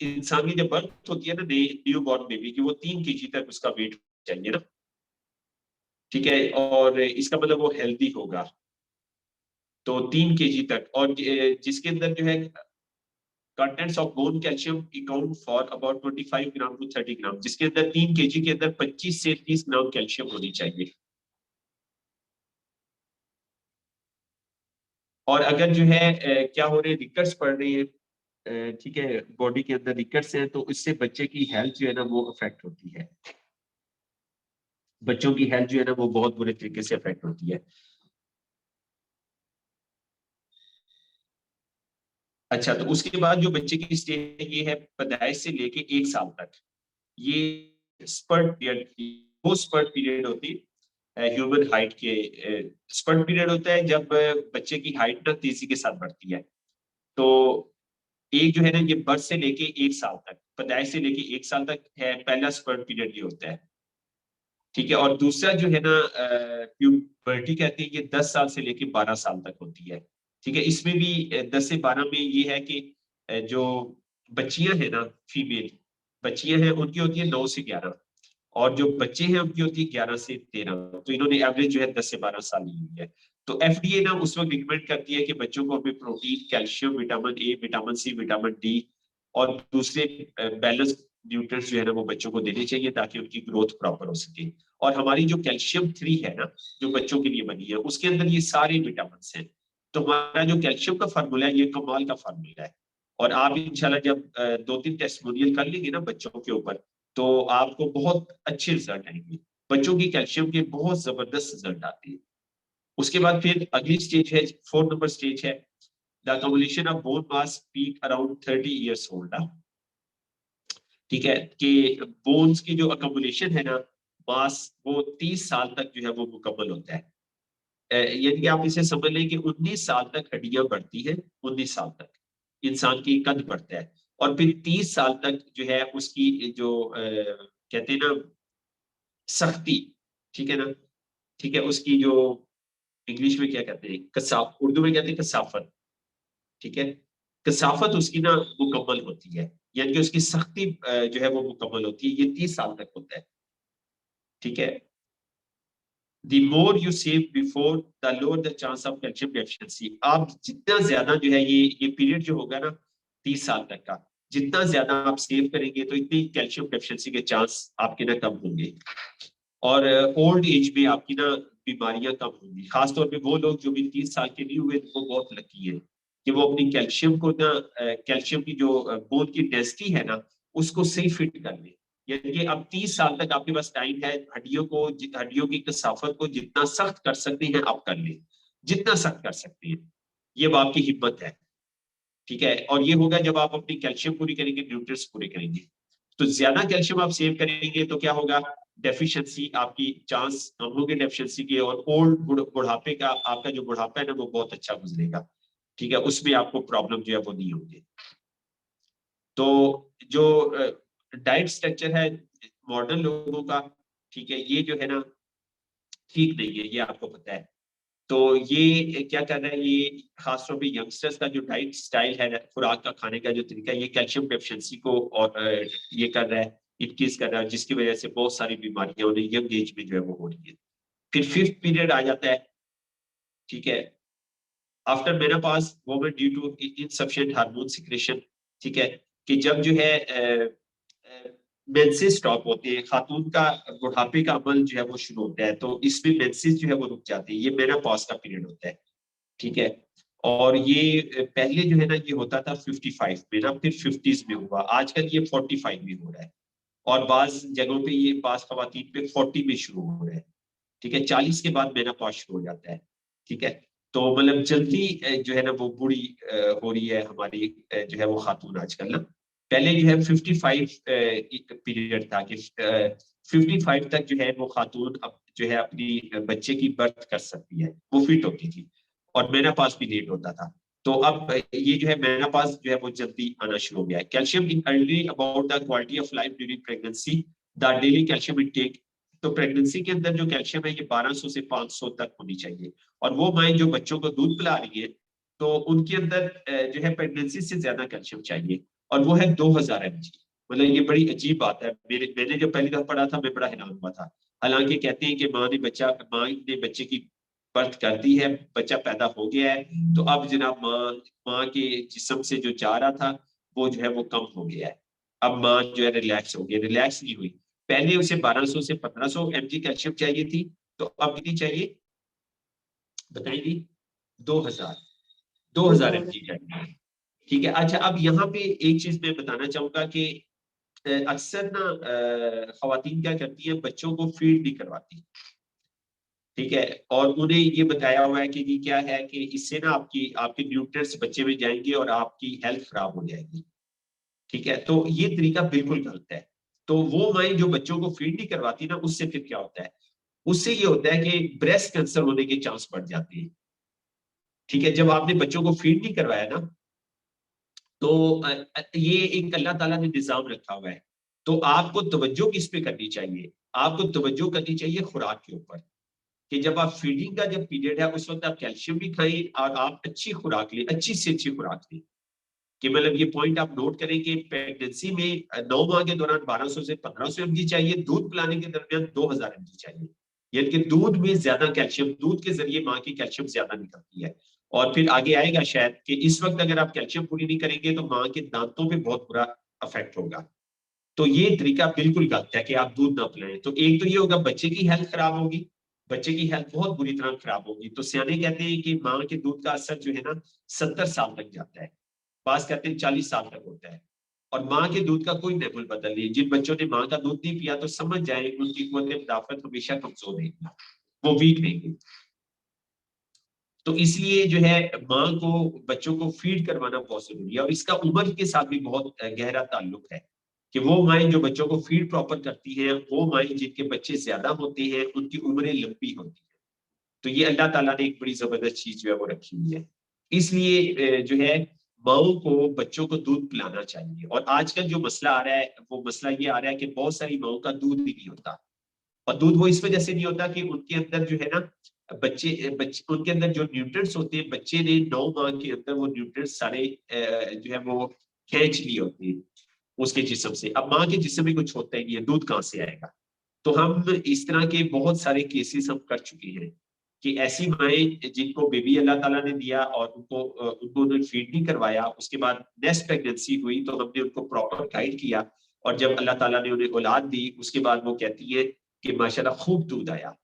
इंसान की जब बर्थ होती है ना न्यू बॉर्न बेबी की, वो 3 केजी तक उसका वेट चाहिए ना, ठीक है, और इसका मतलब वो हेल्दी होगा, तो 3 केजी तक। और जिसके अंदर जो है contents of bone calcium account for about 25 gram to 30 gram, जिसके अंदर 3 केजी के अंदर 25 से 30 ग्राम कैल्शियम होनी चाहिए। और अगर जो है क्या हो रहे, रिकट्स पड़ रही है, ठीक है, बॉडी के अंदर रिकट्स हैं, तो इससे बच्चे की हेल्थ जो है ना वो अफेक्ट होती है, बच्चों की हेल्थ जो है ना वो बहुत बुरे तरीके से अफेक्ट होती है। अच्छा, तो उसके बाद जो बच्चे की स्टेज ये है पैदाइश से लेके 1 साल तक, ये स्पर्ट पीरियड, वो स्पर्ट पीरियड होती है ह्यूमन हाइट के। स्पर्ट पीरियड होता है जब बच्चे की हाइट ना तेजी के साथ बढ़ती है। तो एक जो है ना, ये बर्थ से लेके 1 साल तक, पैदाइश से लेके 1 साल तक है, पहला स्पर्ट पीरियड ये होता है, ठीक है। और दूसरा जो है ना प्यूबर्टी कहते हैं, ये 10 साल से लेके 12 साल तक होती है, ठीक है। इसमें भी 10 से 12 में ये है कि जो बच्चियां हैं ना, फीमेल बच्चियां हैं, उनकी होती है 9 से 11, और जो बच्चे हैं उनकी होती है 11 से 13। तो इन्होंने एवरेज जो है 10 से 12 साल ली हुई है। तो एफडीए ना उस वक्त रिकमेंड करती है कि बच्चों को हमें protein, calcium, vitamin A, vitamin C, vitamin D और दूसरे बैलेंस न्यूट्रिएंट्स जो है ना वो बच्चों को देने चाहिए, ताकि उनकी ग्रोथ प्रॉपर हो सके। और हमारी जो कैल्शियम 3 है ना, जो बच्चों के लिए बनी है, उसके अंदर ये सारे विटामिन हैं। तो हमारा जो कैल्शियम का फार्मूला है, ये कमाल का फार्मूला है। और आप इंशाल्लाह जब 2-3 टेस्टिमोनियल कर लेंगे ना बच्चों के ऊपर, तो आपको बहुत अच्छे रिजल्ट आएंगे। बच्चों की कैल्शियम के बहुत जबरदस्त रिजल्ट आते हैं। उसके बाद फिर अगली स्टेज है, 4 नंबर स्टेज है, the accommodation of bone mass peak around 30 years old, ठीक है, कि बोन्स की जो अकोमोडेशन है ना, मास, वो 30 साल तक जो है वो मुकम्मल होता है। यानी कि आप इसे समझ लें कि 19 साल तक हड्डियां बढ़ती हैं, 19 साल तक इंसान की कद बढ़ता है, और फिर 30 साल तक जो है उसकी जो कहते हैं ना सख्ती, ठीक है ना, ठीक है, उसकी जो इंग्लिश में क्या कहते हैं, कसाफ, उर्दू में कहते हैं कसाफत, ठीक है, कसाफत उसकी ना मुकम्मल होती है, यानी कि उसकी सख्ती जो है वो मुकम्मल होती है, ये 30 साल तक होता है, ठीक है। The more you save before, the lower the chance of calcium deficiency। आप जितना ज्यादा जो है ये पीरियड जो होगा ना 30 साल तक का, जितना ज्यादा आप सेव करेंगे तो इतनी कैल्शियम डेफिशिएंसी के चांस आपके ना कम होंगे, और ओल्ड एज में आपकी ना बीमारियां कम होंगी। खासतौर पे वो लोग जो भी 30 साल के नहीं हुए, वो बहुत लकी है कि वो अपनी कैल्शियम को ना कैल्शियम की जो बोन की डेंसिटी है ना, उसको सही फिट कर ले। यानी कि अब 30 साल तक आपके पास टाइम है, हड्डियों की कसाफत को जितना सख्त कर सकते हैं आप कर ले, जितना सख्त कर सकते हैं, ये वो आपकी हिम्मत है, ठीक है। और ये होगा जब आप अपनी कैल्शियम पूरी करेंगे, न्यूट्रिएंट्स पूरे करेंगे। तो ज्यादा कैल्शियम आप सेव करेंगे तो क्या होगा, डेफिशिएंसी आपकी चांस कम होगी डेफिशिएंसी के, और ओल्ड बुढ़ापे का आपका जो बुढ़ापा है ना वो बहुत अच्छा गुजरेगा, ठीक है, उसमें आपको प्रॉब्लम जो है वो नहीं होगी। तो जो डाइट स्ट्रक्चर है मॉडर्न लोगों का, ठीक है, ये जो है ना ठीक नहीं है, ये आपको पता है। तो ये क्या कर रहा है, ये खासतौर पे यंगस्टर्स का जो डाइट स्टाइल है, खुराक का खाने का जो तरीका है, ये कैल्शियम डेफिशिएंसी को और ये कर रहा है, इंक्रीज कर रहा है, जिसकी वजह से बहुत सारी बीमारियां उन्हें यंग एज में जो है वो हो रही है। फिर 5th पीरियड आ जाता है, ठीक है, after menopause woman due to insufficient hormone secretion, ठीक है, कि जब जो है मेंसेस स्टॉप होते हैं, खातून का बुढ़ापे का अमल जो है वो शुरू होता है, तो इसमें मेंसेस जो है वो रुक जाते हैं, ये मेनोपॉज का पीरियड होता है, ठीक है। और ये पहले जो है ना ये होता था 55 में ना, फिर 50s में हुआ, आजकल ये 45 में हो रहा है, और बाज जगहों पे ये बाज खवातीन पे 40 में शुरू हो रहा है, ठीक है। 40 के बाद मेनोपॉज शुरू हो जाता है, ठीक है। तो मतलब जल्दी जो है ना वो बूढ़ी हो रही है हमारी जो है वो खातून आजकल ना। पहले जो है 55 पीरियड था कि 55 तक जो है वो खातून अब जो है अपनी बच्चे की बर्थ कर सकती है, वो फिट होती थी, और मेनोपॉज भी लेट होता था। तो अब ये जो है मेनोपॉज जो है वो जल्दी आना शुरू हो गया है। Calcium in early about the quality of life during pregnancy, the daily calcium intake. तो प्रेगनेंसी के अंदर जो कैल्शियम है ये 1200 से 500 तक होनी चाहिए, और वो माएँ जो बच्चों को दूध पिला रही है तो उनके अंदर जो है प्रेगनेंसी से ज्यादा कैल्शियम चाहिए, और वो है 2000 mg। मतलब ये बड़ी अजीब बात है, मैंने जब पहली दफा पढ़ा था मैं बड़ा हैरान हुआ था। हालांकि कहते हैं कि माँ ने बच्चे की बर्थ कर दी है, बच्चा पैदा हो गया है, तो अब जनाब माँ के जिस्म से जो जा रहा था वो जो है वो कम हो गया है, अब माँ जो है रिलैक्स हो गई, रिलैक्स नहीं हुई। पहले उसे 1200 से 1500 mg कैल्शियम चाहिए थी, तो अब कितनी चाहिए बताएंगी? 2000 mg चाहिए, ठीक है। अच्छा, अब यहाँ पे एक चीज मैं बताना चाहूंगा कि अक्सर ना खवातीन क्या करती है, बच्चों को फीड नहीं करवाती, ठीक है, और उन्हें ये बताया हुआ है कि ये क्या है कि इससे ना आपके न्यूट्रिएंट्स बच्चे में जाएंगे और आपकी हेल्थ खराब हो जाएगी, ठीक है। तो ये तरीका बिल्कुल गलत है। तो वो माएँ जो बच्चों को फीड नहीं करवाती ना, उससे फिर क्या होता है, उससे ये होता है कि ब्रेस्ट कैंसर होने के चांस बढ़ जाते हैं, ठीक है। जब आपने बच्चों को फीड नहीं करवाया ना, तो ये एक अल्लाह ताला ने निजाम रखा हुआ है। तो आपको तवज्जो किस पे करनी चाहिए, आपको तवज्जो करनी चाहिए खुराक के ऊपर, कि जब आप फीडिंग का जब पीरियड है उस वक्त आप कैल्शियम भी खाएं और आप अच्छी खुराक लें, अच्छी से अच्छी खुराक लें। कि मतलब ये पॉइंट आप नोट करें कि प्रेगनेंसी में 9 माह के दौरान 1200 से 1500 mg चाहिए, दूध पिलाने के दरमियान 2000 mg चाहिए। यानी कि दूध में ज्यादा कैल्शियम, दूध के जरिए माँ की कैल्शियम ज्यादा निकलती है। और फिर आगे आएगा शायद कि इस वक्त अगर आप कैल्शियम पूरी नहीं करेंगे तो माँ के दांतों पे बहुत बुरा अफेक्ट होगा। तो ये तरीका बिल्कुल गलत है कि आप दूध ना पिलाएं। तो एक तो ये होगा बच्चे की हेल्थ खराब होगी, बच्चे की हेल्थ बहुत बुरी तरह खराब होगी। तो सियाने कहते हैं कि माँ के दूध का असर जो है ना 70 साल तक जाता है, पास कहते हैं 40 साल तक होता है। और माँ के दूध का कोई नेबुल बदल नहीं। जिन बच्चों ने माँ का दूध नहीं पिया तो समझ जाए उनकी कुव्वत मुदाफत हमेशा कमजोर रहेगी, वो वीक रहेगी। तो इसलिए जो है माँ को बच्चों को फीड करवाना बहुत जरूरी है, और इसका उम्र के साथ भी बहुत गहरा ताल्लुक है कि वो माएँ जो बच्चों को फीड प्रॉपर करती हैं, वो माएँ जिनके बच्चे ज्यादा होते हैं उनकी उम्रें लंबी होती है। तो ये अल्लाह ताला ने एक बड़ी जबरदस्त चीज जो है वो रखी हुई है। इसलिए जो है माओ को बच्चों को दूध पिलाना चाहिए। और आजकल जो मसला आ रहा है वो मसला ये आ रहा है कि बहुत सारी माओ का दूध भी नहीं होता, और दूध वो इस वजह से नहीं होता कि उनके अंदर जो है ना बच्चे उनके अंदर जो न्यूट्रिएंट्स होते हैं, बच्चे ने 9 माह के अंदर वो न्यूट्रिएंट्स सारे जो है वो खींच लिए होते हैं उसके जिस्म से। अब माँ के जिस्म में कुछ होता ही नहीं है, दूध कहाँ से आएगा? तो हम इस तरह के बहुत सारे केसेस हम कर चुके हैं कि ऐसी माएँ जिनको बेबी अल्लाह ताला ने दिया और उनको फीड नहीं करवाया, उसके बाद नेक्स्ट प्रेगनेंसी हुई तो हमने उनको प्रॉपर गाइड किया, और जब अल्लाह ताला ने उन्हें औलाद दी उसके बाद वो कहती है कि माशाल्लाह खूब दूध आया।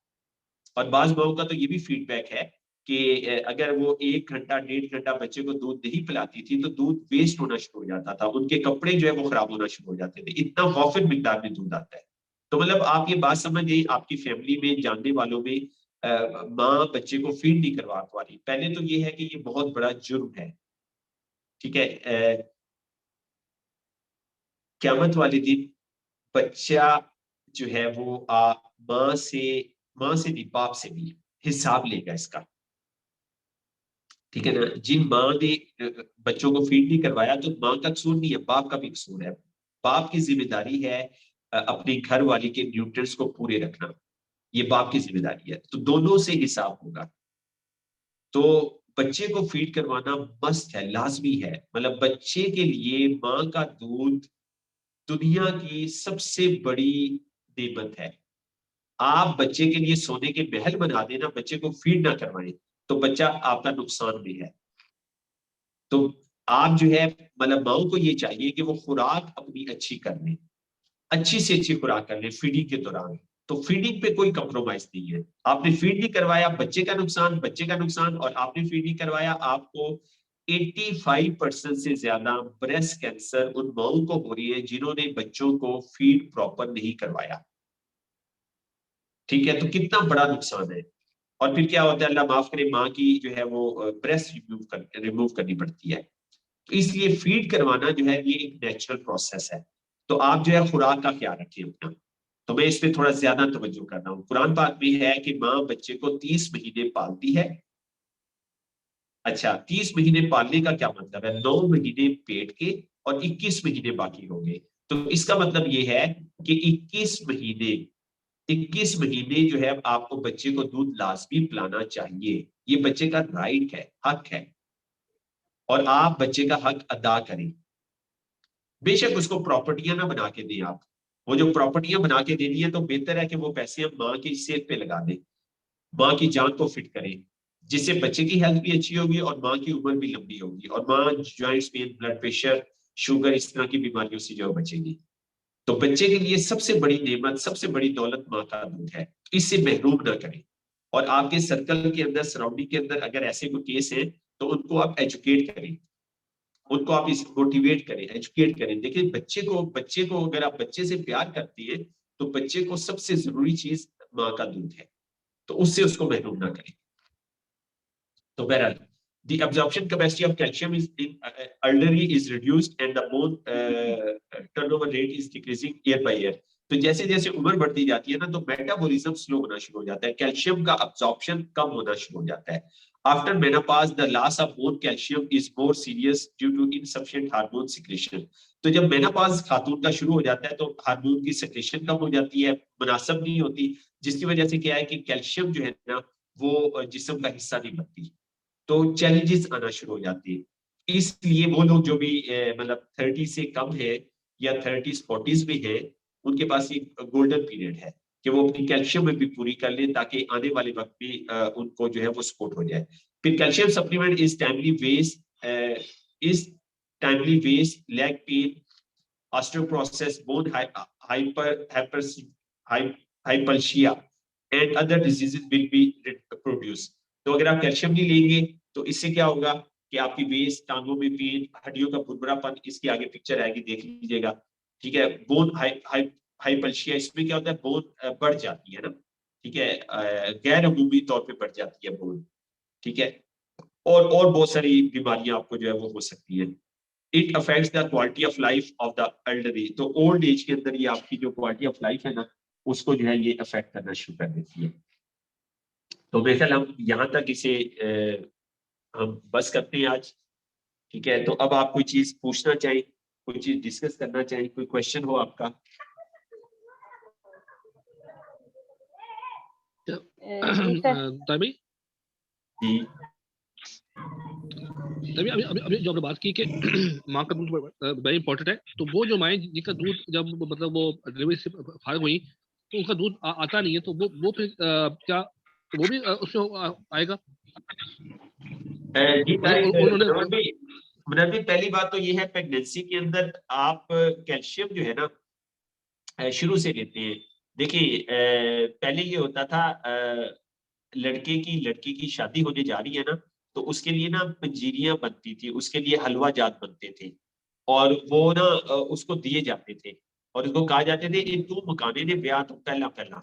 और बाज माओं का तो ये भी फीडबैक है कि अगर वो 1 घंटा 1.5 घंटा बच्चे को दूध नहीं पिलाती थी तो दूध वेस्ट होना शुरू हो जाता था, उनके कपड़े जो है वो खराब होना शुरू हो जाते थे, इतना वाफिर मिकदार में दूध आता है। तो मतलब आप ये बात समझ गई, आपकी फैमिली में जानने वालों में माँ बच्चे को फीड नहीं करवा पा रही, पहले तो ये है कि ये बहुत बड़ा जुर्म है, ठीक है। क़यामत वाले दिन बच्चा जो है वो माँ से नहीं बाप से भी हिसाब लेगा इसका, ठीक है ना। जिन माँ ने बच्चों को फीड नहीं करवाया तो माँ का कसूर नहीं है, बाप का भी कसूर है। बाप की जिम्मेदारी है अपने घर वाली के न्यूट्रिएंट्स को पूरे रखना, ये बाप की जिम्मेदारी है, तो दोनों से हिसाब होगा। तो बच्चे को फीड करवाना मस्त है, लाजमी है। मतलब बच्चे के लिए माँ का दूध दुनिया की सबसे बड़ी नेमत है। आप बच्चे के लिए सोने के महल बना देना, बच्चे को फीड ना करवाएं तो बच्चा आपका नुकसान भी है। तो आप जो है मतलब माओ को ये चाहिए कि वो खुराक अपनी अच्छी कर लें, अच्छी से अच्छी खुराक कर लें फीडिंग के दौरान। तो फीडिंग पे कोई कंप्रोमाइज नहीं है। आपने फीड नहीं करवाया, बच्चे का नुकसान, बच्चे का नुकसान, और आपने फीड नहीं करवाया, आपको 85% से ज्यादा ब्रेस्ट कैंसर उन माओ को हो रही है जिन्होंने बच्चों को फीड प्रॉपर नहीं करवाया। ठीक है, तो कितना बड़ा नुकसान है। और फिर क्या होता है, अल्लाह माफ करे, माँ की जो है वो ब्रेस्ट रिमूव करनी पड़ती है। तो इसलिए फीड करवाना जो है ये एक नेचुरल प्रोसेस है। तो आप जो है खुराक का ख्याल रखिए अपना। तो मैं इस पे थोड़ा ज्यादा तवज्जो कर रहा हूँ। कुरान पाक में है कि माँ बच्चे को 30 महीने पालती है। अच्छा, 30 महीने पालने का क्या मतलब है? 9 महीने पेट के और 21 महीने बाकी हो गए। तो इसका मतलब ये है कि 21 महीने जो है आपको बच्चे को दूध लाजमी पिलाना चाहिए। ये बच्चे का राइट है, हक है, और आप बच्चे का हक अदा करें। बेशक उसको प्रॉपर्टियां ना बना के दें आप। वो जो प्रॉपर्टियां बना के देनी है तो बेहतर है कि वो पैसे हम माँ की सेहत पे लगा दें, माँ की जान को फिट करें, जिससे बच्चे की हेल्थ भी अच्छी होगी और माँ की उम्र भी लंबी होगी, और माँ joints pain, blood pressure, sugar, इस तरह की बीमारियों से जो बचेगी। तो बच्चे के लिए सबसे बड़ी नेमत, सबसे बड़ी दौलत माँ का दूध है। इससे महरूम ना करें। और आपके सर्कल के अंदर, सराउंडिंग के अंदर अगर ऐसे कोई केस है तो उनको आप एजुकेट करें, उनको आप इस मोटिवेट करें, एजुकेट करें। देखिए बच्चे को अगर आप बच्चे से प्यार करती है तो बच्चे को सबसे जरूरी चीज माँ का दूध है, तो उससे उसको महरूम ना करें। तो बहरहाल, the absorption capacity of calcium is in elderly is reduced and the bone turnover rate is decreasing year by year. तो जैसे जैसे उम्र बढ़ती जाती है ना तो मेटाबॉलिज्म स्लो होना शुरू हो जाता है, कैल्शियम का अब्जॉर्प्शन कम होना शुरू हो जाता है। After menopause the loss of bone calcium is more serious due to insufficient hormone secretion. तो जब मेनोपॉज खातून का शुरू हो जाता है तो हार्मोन की सिक्रेशन कम हो जाती है, मुनासिब नहीं होती, जिसकी वजह से क्या है कि कैल्शियम जो है ना वो जिस्म का हिस्सा नहीं बनती, तो चैलेंजेस आना शुरू हो जाती है। इसलिए वो लोग जो भी मतलब 30 से कम है या 30s 40s में है, उनके पास एक गोल्डन पीरियड है कि वो अपनी कैल्शियम में भी पूरी कर लें ताकि आने वाले वक्त में उनको जो है वो सपोर्ट हो जाए। फिर calcium supplement is timely waste, leg pain, osteoporosis, bone hyperplasia and other diseases will be produce. तो अगर आप कैल्शियम नहीं लेंगे तो इससे क्या होगा कि आपकी वेस्ट, टांगों में पेन, हड्डियों का भुरभुरापन, इसकी आगे पिक्चर आएगी, देख लीजिएगा। ठीक है, बोन हाइपल्शिया, इसमें क्या होता है, बोन बढ़ जाती है ना, ठीक है, गैर अमूमी तौर पे बढ़ जाती है बोन। ठीक है, और बहुत सारी बीमारियां आपको जो है वो हो सकती है। It affects the quality of life of the elderly. तो ओल्ड एज के अंदर ये आपकी जो क्वालिटी ऑफ लाइफ है ना उसको जो है ये अफेक्ट करना शुरू कर देती है। तो बेहतर हम यहाँ तक इसे हम बस करते हैं आज। ठीक है, तो अब आप कोई चीज पूछना चाहें, कोई चीज डिस्कस करना चाहें, कोई क्वेश्चन हो आपका? तभी जी तभी अभी अभी अभी जो आपने बात की कि माँ का दूध वेरी इंपॉर्टेंट है, तो वो जो माएँ जिनका दूध जब मतलब वो डिलीवरी से फारिग हुई तो उनका दूध आता नहीं है, तो वो फिर क्या वो भी उसमें आएगा? जी उन्होंने मुनव्वर भी, पहली बात तो ये है प्रेगनेंसी के अंदर आप कैल्शियम जो है ना शुरू से लेते हैं। देखिए पहले ये होता था लड़की की शादी होने जा रही है ना तो उसके लिए ना पंजीरियां बनती थी, उसके लिए हलवा जात बनते थे, और वो ना उसको दिए जाते थे, और उसको कहा जाते थे ये तू मकाने ने ब्याह तो पहला पहला।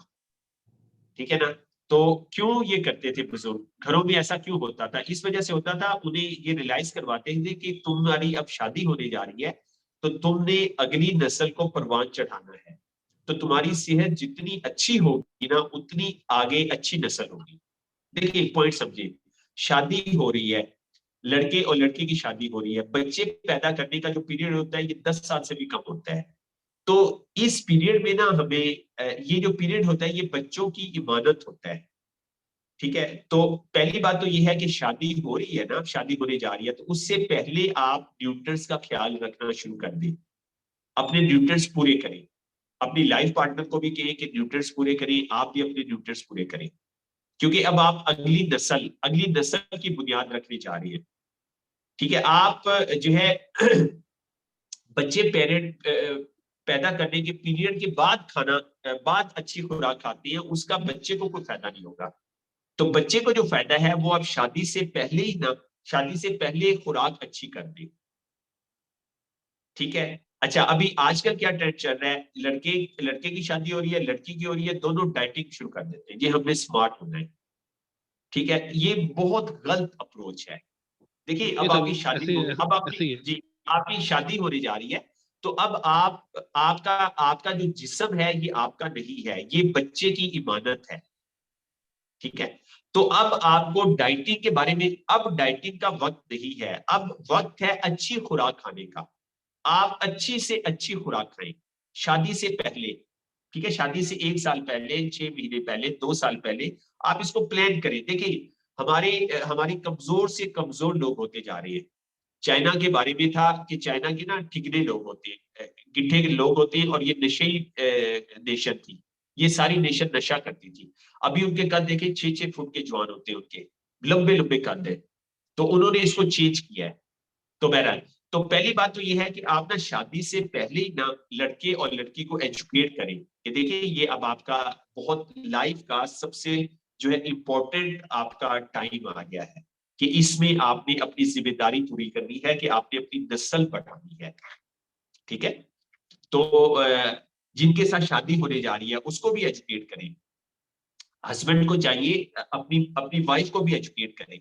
ठीक है ना, तो क्यों ये करते थे बुजुर्ग, घरों में ऐसा क्यों होता था? इस वजह से होता था, उन्हें ये रियलाइज करवाते थे कि तुम्हारी अब शादी होने जा रही है तो तुमने अगली नस्ल को परवान चढ़ाना है, तो तुम्हारी सेहत जितनी अच्छी होगी ना उतनी आगे अच्छी नस्ल होगी। देखिए एक पॉइंट समझिए, शादी हो रही है, लड़के और लड़की की शादी हो रही है, बच्चे पैदा करने का जो पीरियड होता है ये 10 साल से भी कम होता है। तो इस पीरियड में ना हमें ये जो पीरियड होता है ये बच्चों की इमानत होता है। ठीक है, तो पहली बात तो ये है कि शादी हो रही है ना, शादी होने जा रही है, तो उससे पहले आप न्यूट्रिएंट्स का ख्याल रखना शुरू कर दें, अपने न्यूट्रिएंट्स पूरे करें, अपनी लाइफ पार्टनर को भी कहें कि न्यूट्रिएंट्स पूरे करें, आप भी अपने न्यूट्रिएंट्स पूरे करें, क्योंकि अब आप अगली नस्ल की बुनियाद रखने जा रही है। ठीक है, आप जो है बच्चे पेरेंट पैदा करने के पीरियड के बाद खाना बाद अच्छी खुराक खाते हैं, उसका बच्चे को कोई फायदा नहीं होगा। तो बच्चे को जो फायदा है वो आप शादी से पहले ही ना, शादी से पहले खुराक अच्छी कर दें। ठीक है, अच्छा अभी आजकल क्या ट्रेंड चल रहा है, लड़के की शादी हो रही है, लड़की की हो रही है, दोनों डाइटिंग शुरू कर देते हैं, ये हमने स्मार्ट होना है। ठीक है, ये बहुत गलत अप्रोच है। देखिए ये अब तो आपकी शादी ऐसे हो, ही अब ऐसे ही आपकी है। जी आपकी शादी होने जा रही है, तो अब आपका आपका जो जिस्म है ये आपका नहीं है, ये बच्चे की इमानत है। ठीक है, तो अब आपको डाइटिंग के बारे में, अब डाइटिंग का वक्त नहीं है, अब वक्त है अच्छी खुराक खाने का। आप अच्छी से अच्छी खुराक खाएं शादी से पहले। ठीक है, शादी से 1 साल पहले, 6 महीने पहले, 2 साल पहले आप इसको प्लान करें। देखिए हमारी कमजोर से कमजोर लोग होते जा रहे हैं। चाइना के बारे में था कि चाइना के ना ठिगने लोग होते हैं, गिट्ठे के लोग होते हैं, और ये नशेई नेशन थी, ये सारी नेशन नशा करती थी। अभी उनके कद देखे 6-6 फुट के जवान होते हैं, उनके लंबे लंबे कद है। तो उन्होंने इसको चेंज किया है। तो बहरहाल, तो पहली बात तो ये है कि आप ना शादी से पहले ही ना लड़के और लड़की को एजुकेट करें कि देखिए ये अब आपका बहुत लाइफ का सबसे जो है इम्पोर्टेंट आपका टाइम आ गया है कि इसमें आपने अपनी जिम्मेदारी पूरी करनी है, कि आपने अपनी नस्ल बढ़ानी है। ठीक है, तो जिनके साथ शादी होने जा रही है उसको भी एजुकेट करें, हस्बैंड को चाहिए अपनी अपनी वाइफ को भी एजुकेट करें।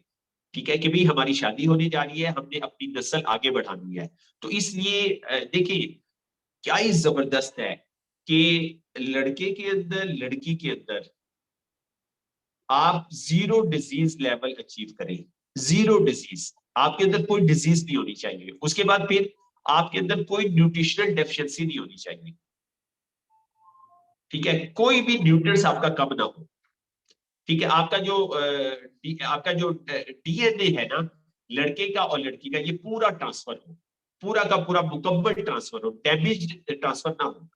ठीक है, कि भाई हमारी शादी होने जा रही है, हमने अपनी नस्ल आगे बढ़ानी है। तो इसलिए देखिए क्या ही जबरदस्त है कि लड़के के अंदर लड़की के अंदर आप 0 डिजीज लेवल अचीव करें। 0 डिजीज, आपके अंदर कोई डिजीज नहीं होनी चाहिए। उसके बाद फिर आपके अंदर कोई न्यूट्रिशनल डेफिशिएंसी नहीं होनी चाहिए। ठीक है, कोई भी न्यूट्रिएंट्स आपका कम ना हो। ठीक है, आपका जो डीएनए है ना, लड़के का और लड़की का, ये पूरा ट्रांसफर हो, पूरा का पूरा मुकम्मल ट्रांसफर हो, डैमेज ट्रांसफर ना हो।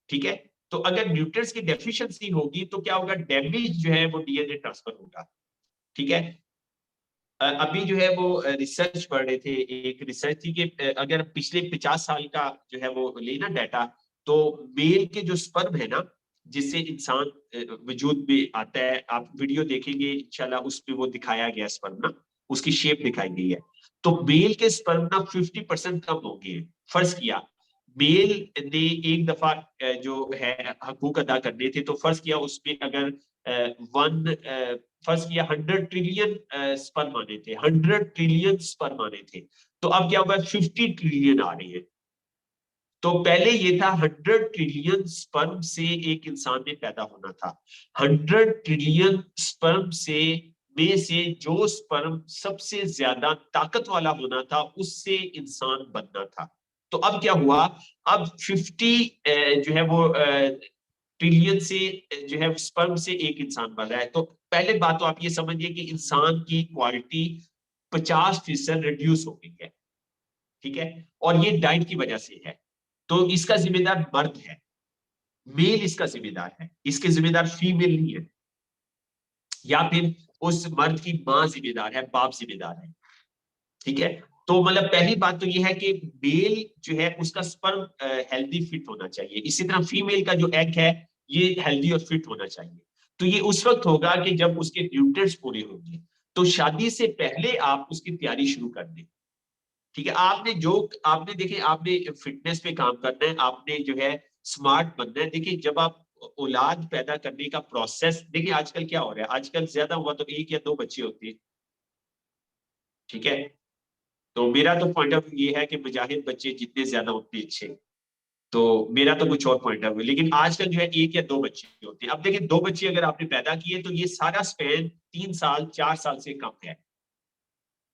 ठीक है, तो अगर न्यूट्रिएंट्स की डेफिशिएंसी होगी तो क्या होगा, डैमेज जो है वो डीएनए ट्रांसफर होगा। ठीक है, अभी जो है वो रिसर्च पढ़ रहे थे, एक रिसर्च थी कि अगर पिछले 50 साल का जो है वो लेना डाटा, तो मेल के जो स्पर्म है ना, जिससे इंसान वजूद में आता है, आप वीडियो देखेंगे इंशाल्लाह, उसमें वो दिखाया गया स्पर्म ना, उसकी शेप दिखाई गई है। तो मेल के स्पर्म ना 50% कम हो गए। फर्ज किया मेल ने एक दफा जो है हकूक अदा करने थे, तो फर्ज किया उसमें अगर फर्ज किया 100 ट्रिलियन स्पर्म आने थे, 100 ट्रिलियन स्पर्म आने थे। तो अब क्या हुआ, 50 ट्रिलियन आ रही है। तो पहले ये था 100 ट्रिलियन स्पर्म से एक इंसान में पैदा होना था। 100 ट्रिलियन स्पर्म में से जो स्पर्म सबसे ज्यादा ताकत वाला होना था, उससे इंसान बनना था। तो अब क्या हुआ, अब 50 जो है वो ट्रिलियन से जो है स्पर्म से एक इंसान बन रहा है। तो पहले बात तो आप ये समझिए कि इंसान की क्वालिटी 50% रिड्यूस हो गई है। ठीक है, और ये डाइट की वजह से है। तो इसका जिम्मेदार मर्द है, मेल इसका जिम्मेदार है, इसके जिम्मेदार फीमेल नहीं है, या फिर उस मर्द की मां जिम्मेदार है, बाप जिम्मेदार है। ठीक है, तो मतलब पहली बात तो ये है कि मेल जो है उसका स्पर्म हेल्दी फिट होना चाहिए, इसी तरह फीमेल का जो एग है ये हेल्दी और फिट होना चाहिए। तो ये उस वक्त होगा कि जब उसके न्यूट्रिएंट्स पूरे होंगे। तो शादी से पहले आप उसकी तैयारी शुरू कर दें। ठीक है, आपने देखिए, आपने फिटनेस पे काम करना है, आपने जो है स्मार्ट बनना है। देखिए जब आप औलाद पैदा करने का प्रोसेस, देखिए आजकल क्या हो रहा है, आजकल ज्यादा हुआ तो 1 या 2 बच्चे होते हैं। ठीक है, तो मेरा तो पॉइंट ऑफ व्यू ये है कि मुजाहिद बच्चे जितने ज्यादा उतने अच्छे। तो मेरा तो कुछ और पॉइंट ऑफ व्यू, लेकिन आजकल जो है 1 या 2 बच्चे होते हैं। अब देखिए 2 बच्चे अगर आपने पैदा किए तो ये सारा स्पेन 3 साल 4 साल से कम है।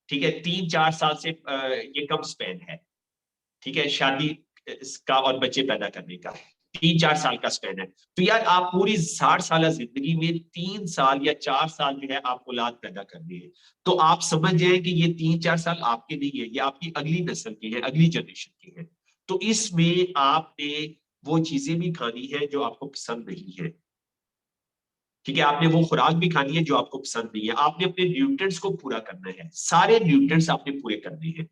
ठीक है, 3-4 साल से ये कम स्पेन है। ठीक है, शादी का और बच्चे पैदा करने का 3-4 साल का स्पेन है। तो यार आप पूरी 60 साल जिंदगी में 3 साल या 4 साल जो है आप औलाद पैदा करनी है। तो आप समझ जाए कि ये 3-4 साल आपके नहीं है, ये आपकी अगली नस्ल की है, अगली जनरेशन की है। तो इसमें आपने वो चीजें भी खानी है जो आपको पसंद नहीं है। ठीक है, आपने वो खुराक भी खानी है जो आपको पसंद नहीं है, आपने अपने न्यूट्रिएंट्स को पूरा करना है, सारे न्यूट्रिएंट्स आपने पूरे करने हैं।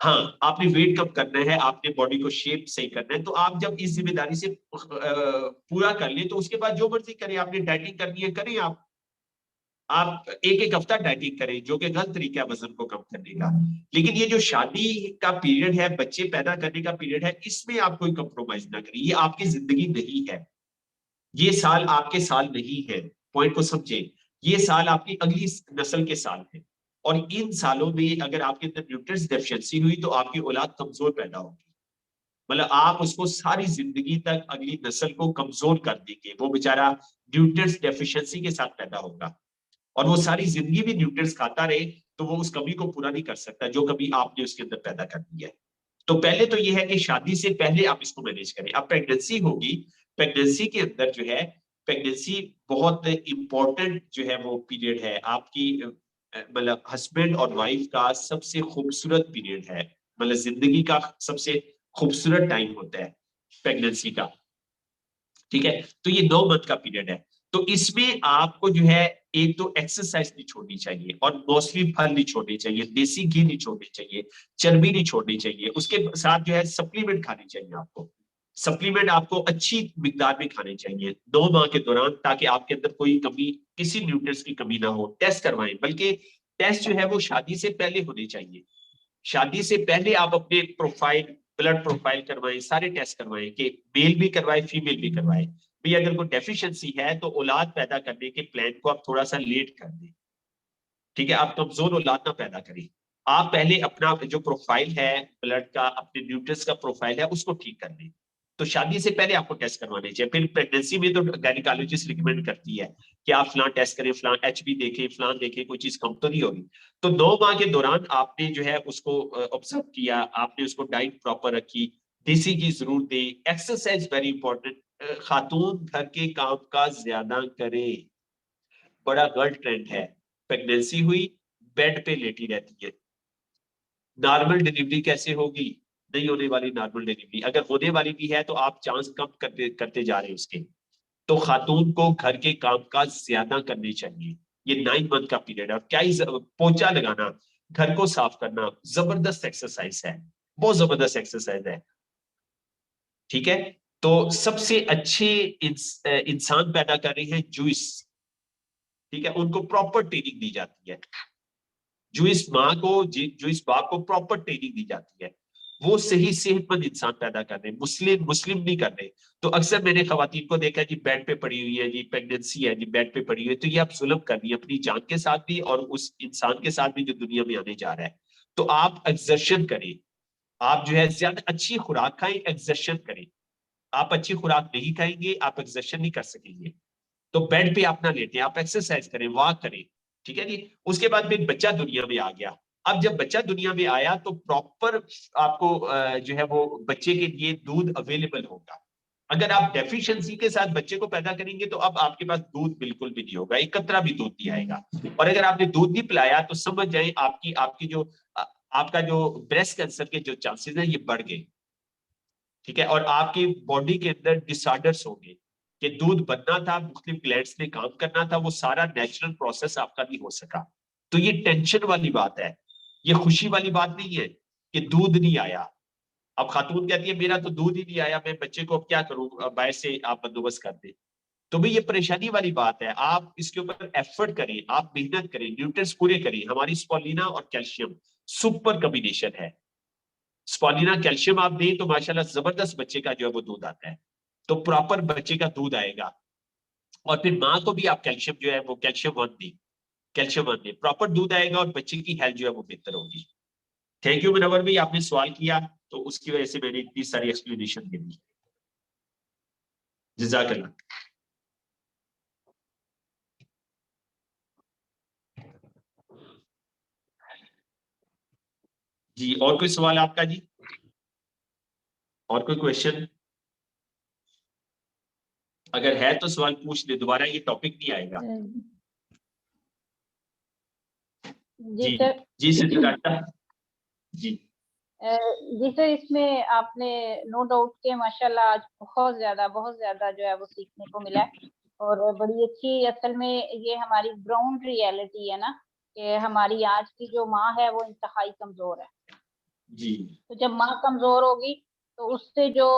हाँ, आपने वेट कम करना है, आपने बॉडी को शेप सही करना है, तो आप जब इस जिम्मेदारी से पूरा कर ले तो उसके बाद जो मर्जी करें, आपने डाइटिंग करनी है करें, आप एक हफ्ता डाइटिंग करें, जो कि गलत तरीका है वजन को कम करने का। लेकिन ये जो शादी का पीरियड है, बच्चे पैदा करने का पीरियड है, इसमें आप कोई कंप्रोमाइज ना करें, ये आपकी जिंदगी नहीं है, ये साल आपके साल नहीं है, पॉइंट को समझे, ये साल आपकी अगली नस्ल के साल है, और इन सालों में अगर आपके अंदर न्यूट्रिएंट्स डेफिशिएंसी हुई तो आपकी औलाद कमजोर पैदा होगी, मतलब आप उसको सारी जिंदगी तक अगली नस्ल को कमजोर कर देंगे, वो बेचारा न्यूट्रिएंट्स डेफिशिएंसी के साथ पैदा होगा, और वो सारी जिंदगी भी न्यूट्रिएंट्स खाता रहे तो वो उस कमी को पूरा नहीं कर सकता जो कमी आपने उसके अंदर पैदा कर दी है। तो पहले तो ये है कि शादी से पहले आप इसको मैनेज करें। अब प्रेगनेंसी होगी, प्रेगनेंसी के अंदर जो है, प्रेगनेंसी बहुत इंपॉर्टेंट जो है वो पीरियड है आपकी, मतलब हस्बैंड और वाइफ का सबसे खूबसूरत पीरियड है, मतलब जिंदगी का सबसे खूबसूरत टाइम होता है प्रेगनेंसी का, ठीक है। तो ये 9 मंथ का पीरियड है, तो इसमें आपको जो है एक तो एक्सरसाइज नहीं छोड़नी चाहिए, और मोस्टली फल नहीं छोड़नी चाहिए, देसी घी नहीं छोड़नी चाहिए, चर्बी नहीं छोड़नी चाहिए, उसके साथ जो है सप्लीमेंट खानी चाहिए आपको, सप्लीमेंट आपको अच्छी मिकदार में खाने चाहिए 9 माह के दौरान, ताकि आपके अंदर कोई कमी, किसी न्यूट्रिएंट्स की कमी ना हो। टेस्ट करवाएं, बल्कि टेस्ट जो है वो शादी से पहले होने चाहिए, शादी से पहले आप अपने प्रोफाइल, ब्लड प्रोफाइल करवाएं, सारे टेस्ट करवाएं, कि मेल भी करवाएं फीमेल भी करवाएं, भी अगर कोई डेफिशिएंसी है तो औलाद पैदा करने के प्लान को आप थोड़ा सा लेट कर दें, ठीक है, आप कमजोर औलाद ना पैदा करें, आप पहले अपना जो प्रोफाइल है ब्लड का, अपने न्यूट्रिएंट्स का प्रोफाइल है उसको ठीक कर लें, तो शादी से पहले आपको टेस्ट करवाने चाहिए। फिर प्रेगनेंसी में तो गायनिकोलॉजिस्ट रिकमेंड करती है कि आप फलां टेस्ट करें, फलां एचबी देखें, फलां देखें, कोई चीज कम तो नहीं होगी। तो 9 माह के दौरान आपने जो है उसको ऑब्जर्व किया, आपने उसको डाइट प्रॉपर रखी, देसी की जरूर दे, एक्सरसाइज वेरी इंपॉर्टेंट, खातून घर के काम का ज्यादा करे, बड़ा गलत ट्रेंड है, प्रेगनेंसी हुई बेड पे लेटी रहती है, नॉर्मल डिलीवरी कैसे होगी, नहीं होने वाली नॉर्मल डिलीवरी, अगर होने वाली भी है तो आप चांस कम करते करते जा रहे हैं उसके, तो खातून को घर के काम काज ज्यादा करने चाहिए, ये 9 मंथ का पीरियड है, और क्या ही पोछा लगाना, घर को साफ करना जबरदस्त एक्सरसाइज है, बहुत जबरदस्त एक्सरसाइज है, ठीक है। तो सबसे अच्छे इंसान पैदा कर रहे हैं जूस, ठीक है, उनको प्रॉपर ट्रेनिंग दी जाती है, जूस माँ को, जूस बाप को प्रॉपर ट्रेनिंग दी जाती है, वो सही सेहतमंद इंसान पैदा कर रहे हैं, मुस्लिम नहीं कर रहे। तो अक्सर मैंने खवातीन को देखा जी बेड पे पड़ी हुई है, जी प्रेगनेंसी है जी बेड पे पड़ी हुई है, तो ये आप जुल्म कर रही है अपनी जान के साथ भी और उस इंसान के साथ भी जो दुनिया में आने जा रहा है। तो आप एक्सर्शन करें, आप जो है ज्यादा अच्छी खुराक खाएं, एक्सर्शन करें, आप अच्छी खुराक नहीं खाएंगे आप एक्सर्शन नहीं कर सकेंगे, तो बेड पे आप ना लेटे, आप एक्सरसाइज करें, वॉक करें, ठीक है जी। उसके बाद फिर बच्चा दुनिया में आ गया, अब जब बच्चा दुनिया में आया तो प्रॉपर आपको जो है वो बच्चे के लिए दूध अवेलेबल होगा। अगर आप डेफिशिएंसी के साथ बच्चे को पैदा करेंगे तो अब आपके पास दूध बिल्कुल भी नहीं होगा, एक कतरा भी दूध नहीं आएगा, और अगर आपने दूध नहीं पिलाया तो समझ जाए आपकी जो आपका जो ब्रेस्ट कैंसर के जो चांसेस है ये बढ़ गए, ठीक है, और आपकी बॉडी के अंदर डिसऑर्डर्स होंगे, कि दूध बनना था, मुख्तलिफ ग्लैंड्स ने काम करना था, वो सारा नेचुरल प्रोसेस आपका नहीं हो सका। तो ये टेंशन वाली बात है, ये खुशी वाली बात नहीं है कि दूध नहीं आया। अब खातून कहती है मेरा तो दूध ही नहीं आया, मैं बच्चे को अब क्या करूं, बाहर से आप बंदोबस्त कर दे, तो भाई ये परेशानी वाली बात है, आप इसके ऊपर एफर्ट करें, आप मेहनत करें, न्यूट्रिएंट्स पूरे करें। हमारी स्पोलिना और कैल्शियम सुपर कॉम्बिनेशन है, स्पोलिना कैल्शियम आप दें तो माशाल्लाह जबरदस्त बच्चे का जो है वो दूध आता है, तो प्रॉपर बच्चे का दूध आएगा। और फिर माँ को भी आप कैल्शियम जो है वो कैल्शियम 1 दी, कैल्शियम 1 दी, प्रॉपर दूध आएगा और बच्चे की हेल्थ जो है वो बेहतर होगी। थैंक यू मुनव्वर भाई, आपने सवाल किया तो उसकी वजह से मैंने इतनी सारी एक्सप्लेनेशन दे दी, जज़ाकल्लाह। जी और कोई सवाल आपका जी, और कोई क्वेश्चन अगर है तो सवाल पूछ ले, दोबारा ये टॉपिक नहीं आएगा। जी सर। जी सिद्धार्थ जी। जी सर, इसमें आपने नो डाउट के माशाल्लाह आज बहुत ज्यादा जो है वो सीखने को मिला है, और बड़ी अच्छी, असल में ये हमारी ग्राउंड रियलिटी है ना, कि हमारी आज की जो माँ है वो इंतहाई कमजोर है। जी तो जब माँ कमजोर होगी तो उससे जो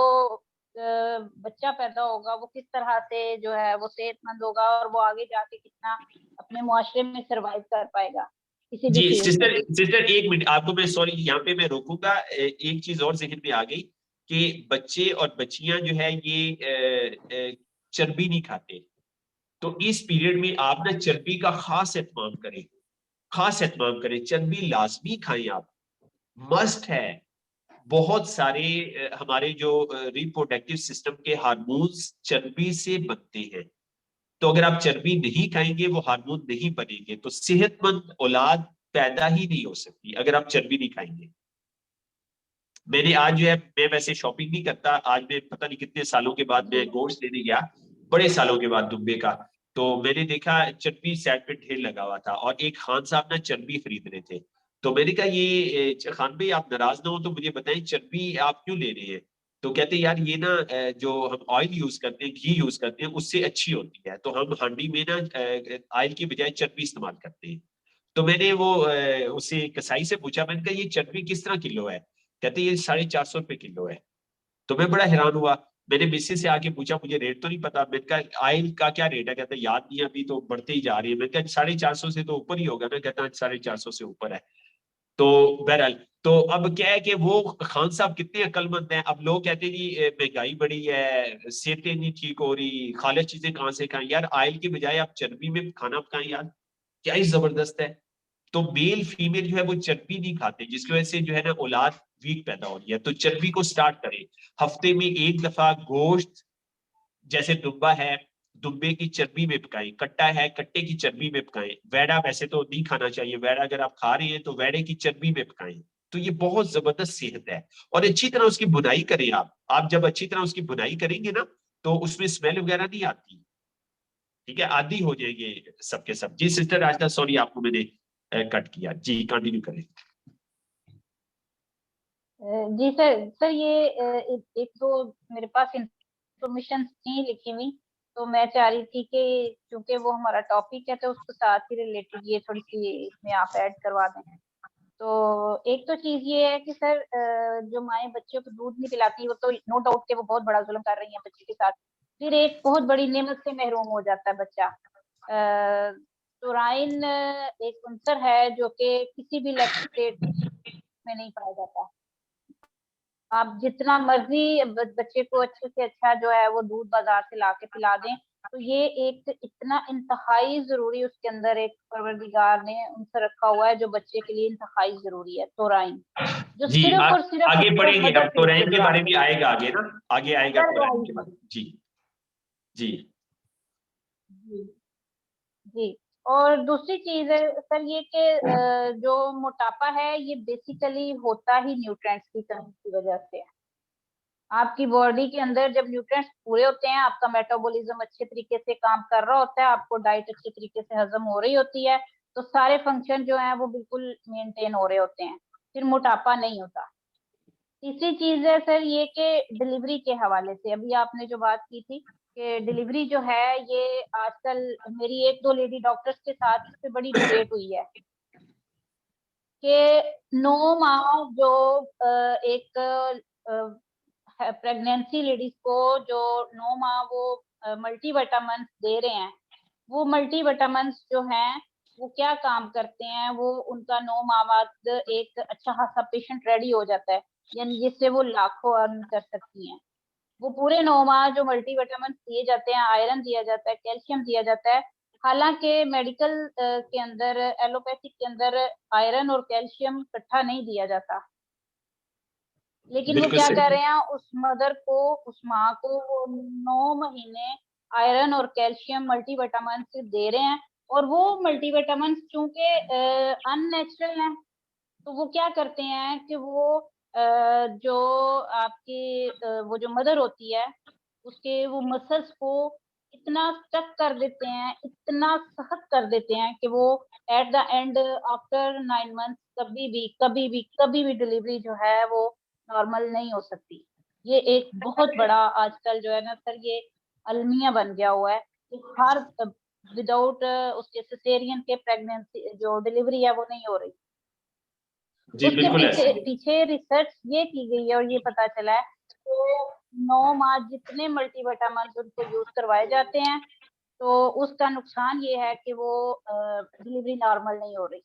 बच्चा पैदा होगा वो किस तरह से जो है वो सेहतमंद होगा, और वो आगे जाके कितना अपने मुआशरे में सरवाइव कर पाएगा किसी भी जी फील्ड में। सिस्टर एक मिनट, आपको मैं सॉरी यहाँ पे मैं रोकूंगा। एक चीज और ज़हन में आ गई कि बच्चे और बच्चियां जो है ये चर्बी नहीं खाते, तो इस पीरियड में आप ना चर्बी का खास एहतमाम करें, खास एहतमाम करें। चर्बी लाजमी खाएं आप, मस्ट है। बहुत सारे हमारे जो रिप्रोडक्टिव सिस्टम के हार्मोन्स चर्बी से बनते हैं, तो अगर आप चर्बी नहीं खाएंगे वो हार्मोन नहीं बनेंगे, तो सेहतमंद औलाद पैदा ही नहीं हो सकती अगर आप चर्बी नहीं खाएंगे। मैंने आज जो है, मैं वैसे शॉपिंग नहीं करता, आज मैं पता नहीं कितने सालों के बाद मैं गोश्त लेने गया, बड़े सालों के बाद दुबे का, तो मैंने देखा चर्बी साइड पे ढेर लगा हुआ था और एक खान साहब ना चर्बी खरीद रहे थे। तो मैंने कहा ये खान भाई आप नाराज ना हो तो मुझे बताएं चर्बी आप क्यों ले रहे हैं। तो कहते यार ये ना जो हम ऑयल यूज करते हैं, घी यूज करते हैं, उससे अच्छी होती है, तो हम हांडी में ना ऑयल की बजाय चर्बी इस्तेमाल करते हैं। तो मैंने वो उसे कसाई से पूछा, मैंने कहा ये चर्बी किस तरह किलो है। कहते ये 450 रुपए किलो है। तो मैं बड़ा हैरान हुआ, मैंने मिस्सी से आके पूछा, मुझे रेट तो नहीं पता। मैंने कहा ऑयल का क्या रेट है, कहता याद नहीं, अभी तो बढ़ते ही जा रही है। मैंने कहा 450 से तो ऊपर ही होगा ना, कहता 450 से ऊपर है। तो बहरहाल, तो अब क्या है कि वो खान साहब कितने अक्लमंद हैं। अब लोग कहते हैं जी महंगाई बढ़ी है, सेहतें नहीं ठीक हो रही, खालिश चीजें कहाँ से खाएं। यार ऑयल की बजाय आप चर्बी में खाना पकाएं यार, क्या ही जबरदस्त है। तो मेल फीमेल जो है वो चर्बी नहीं खाते, जिसकी वजह से जो है ना औलाद वीक पैदा हो रही है। तो चर्बी को स्टार्ट करें, हफ्ते में एक दफा गोश्त, जैसे दुम्बा है दुम्बे की चर्बी में पकाएं, कट्टा है कट्टे की चर्बी में पकाएं, वेड़ा वैसे तो नहीं खाना चाहिए, वेड़ा अगर आप खा रहे हैं तो वेड़े की चर्बी में पकाएं। तो ये बहुत जबरदस्त सेहत है। और अच्छी तरह उसकी बुनाई करें आप जब अच्छी तरह उसकी बुनाई करेंगे ना तो उसमें स्मेल वगैरह नहीं आती। ठीक है, आदि हो जाएंगे सबके सब। जी सिस्टर राजदा, सॉरी आपको मैंने कट किया, जी कंटिन्यू करें। जी सर, ये एक तो मेरे पास इंफॉर्मेशन थी लिखी हुई, तो मैं चाह रही थी कि क्योंकि वो हमारा टॉपिक है तो उसके साथ ही रिलेटेड ये थोड़ी सी इसमें आप ऐड करवा दें। तो एक तो चीज ये है कि सर जो माएँ बच्चों को दूध नहीं पिलाती, वो तो नो डाउट के वो बहुत बड़ा जुल्म कर रही हैं बच्चे के साथ। फिर एक बहुत बड़ी नेमत से महरूम हो जाता है बच्चा। टोराइन एक अंसर है जो कि किसी भी लैक्टेट में नहीं पाया जाता। आप जितना मर्जी बच्चे को अच्छे से अच्छा जो है वो दूध बाजार से ला के पिला दें, तो ये एक इतना इंतहाई जरूरी उसके अंदर एक परवरदिगार ने उनसे रखा हुआ है जो बच्चे के लिए इंतहाई जरूरी है, तोराइन, जो जी सिर्फ और सिर्फ आगे उसको बढ़ेंगे, मदर अब फीड के तोरैन के दौरान बारे में आएगा आगे ना, आगे आएगा सर वो तोरैन के आएगी। बारे में। जी जी जी जी। और दूसरी चीज है सर ये कि जो मोटापा है ये बेसिकली होता ही न्यूट्रिएंट्स की कमी की वजह से है। आपकी बॉडी के अंदर जब न्यूट्रिएंट्स पूरे होते हैं, आपका मेटाबॉलिज्म अच्छे तरीके से काम कर रहा होता है, आपको डाइट अच्छे तरीके से हजम हो रही होती है, तो सारे फंक्शन जो हैं वो बिल्कुल मेंटेन हो रहे होते हैं, फिर मोटापा नहीं होता। तीसरी चीज है सर ये कि डिलीवरी के हवाले से अभी आपने जो बात की थी कि डिलीवरी जो है ये आजकल मेरी एक दो लेडी डॉक्टर्स के साथ इस पे बड़ी डिबेट हुई है कि 9 माह जो एक प्रेगनेंसी लेडीज को जो 9 माह वो मल्टीविटामिन दे रहे हैं, वो मल्टीविटामिन जो हैं वो क्या काम करते हैं, वो उनका 9 माह बाद एक अच्छा खासा पेशेंट रेडी हो जाता है, यानी जिससे वो लाखों अर्न कर सकती हैं। वो पूरे 9 माह जो मल्टीविटामिन दिए जाते हैं, आयरन दिया जाता है, कैल्शियम दिया जाता है। हालांकि मेडिकल के अंदर, एलोपैथिक के अंदर आयरन और कैल्शियम इकट्ठा नहीं दिया जाता, लेकिन वो बिल्कुल क्या कर सही। रहे हैं, उस मदर को, उस माँ को वो 9 महीने आयरन और कैल्शियम मल्टीविटामिन से दे रहे हैं। और वो मल्टीविटामिन चूंकि अननेचुरल हैं, तो वो क्या करते हैं कि वो जो आपकी वो जो मदर होती है उसके वो मसल्स को इतना स्टक कर देते हैं, इतना सख्त कर देते हैं कि वो at the end after 9 month कभी भी डिलीवरी जो है वो नॉर्मल नहीं हो सकती। ये एक बहुत बड़ा आजकल जो है ना सर ये अलमिया बन गया हुआ है हर विदाउट उसके सिसेरियन के प्रेगनेंसी जो डिलीवरी है वो नहीं हो रही। जी उसके बिल्कुल पीछे ऐसे पीछे रिसर्च ये की गई है और ये पता चला है कि 9 माह जितने मल्टीविटामिन उनको यूज करवाए जाते हैं तो उसका नुकसान ये है कि वो डिलीवरी नॉर्मल नहीं हो रही।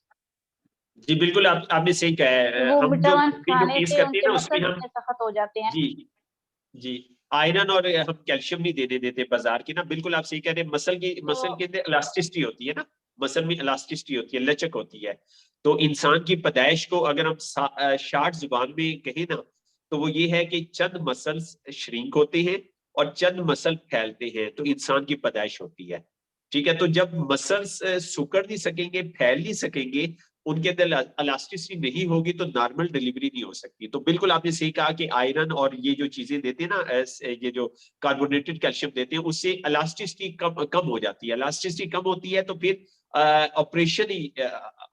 जी बिल्कुल आपने सही कहा है। वो हम जो विटामिन वीडियो खाने टेस्ट से करते हैं उनके ना उसमें मसल हम इतने सख्त हो जाते हैं। जी जी आयरन और हम कैल्शियम नहीं देने देते बाजार की ना, बिल्कुल आप सही कह रहे हैं। मसल के अंदर इलास्टिसिटी होती है ना, मसल में इलास्टिसिटी होती है, लचक होती है। तो इंसान की पैदाइश को अगर हम शार्ट जुबान में कहें ना, तो वो ये है कि चंद मसल्स श्रिंक होते हैं और चंद मसल फैलते हैं, तो इंसान की पैदाइश होती है। ठीक है, तो जब मसल्स सुकड़ नहीं सकेंगे, फैल नहीं सकेंगे, उनके अंदर इलास्टिसिटी नहीं होगी, तो नॉर्मल डिलीवरी नहीं हो सकती। तो बिल्कुल आपने सही कहा कि आयरन और ये जो चीजें देते हैं ना, ये जो कार्बोनेटेड कैल्शियम देते हैं, उससे इलास्टिसिटी कम हो जाती है। इलास्टिसिटी कम होती है तो फिर ऑपरेशन ही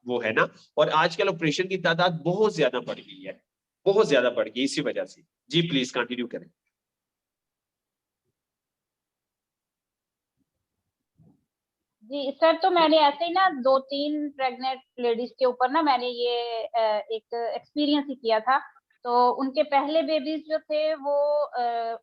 वो है ना। और आजकल ऑपरेशन की तादाद बहुत ज्यादा बढ़ गई है, बहुत ज्यादा बढ़ गई इसी वजह से। जी प्लीज कंटिन्यू करें। जी सर, तो मैंने ऐसे ही ना 2-3 प्रेग्नेंट लेडीज के ऊपर ना मैंने ये एक एक्सपीरियंस ही किया था। तो उनके पहले बेबीज जो थे वो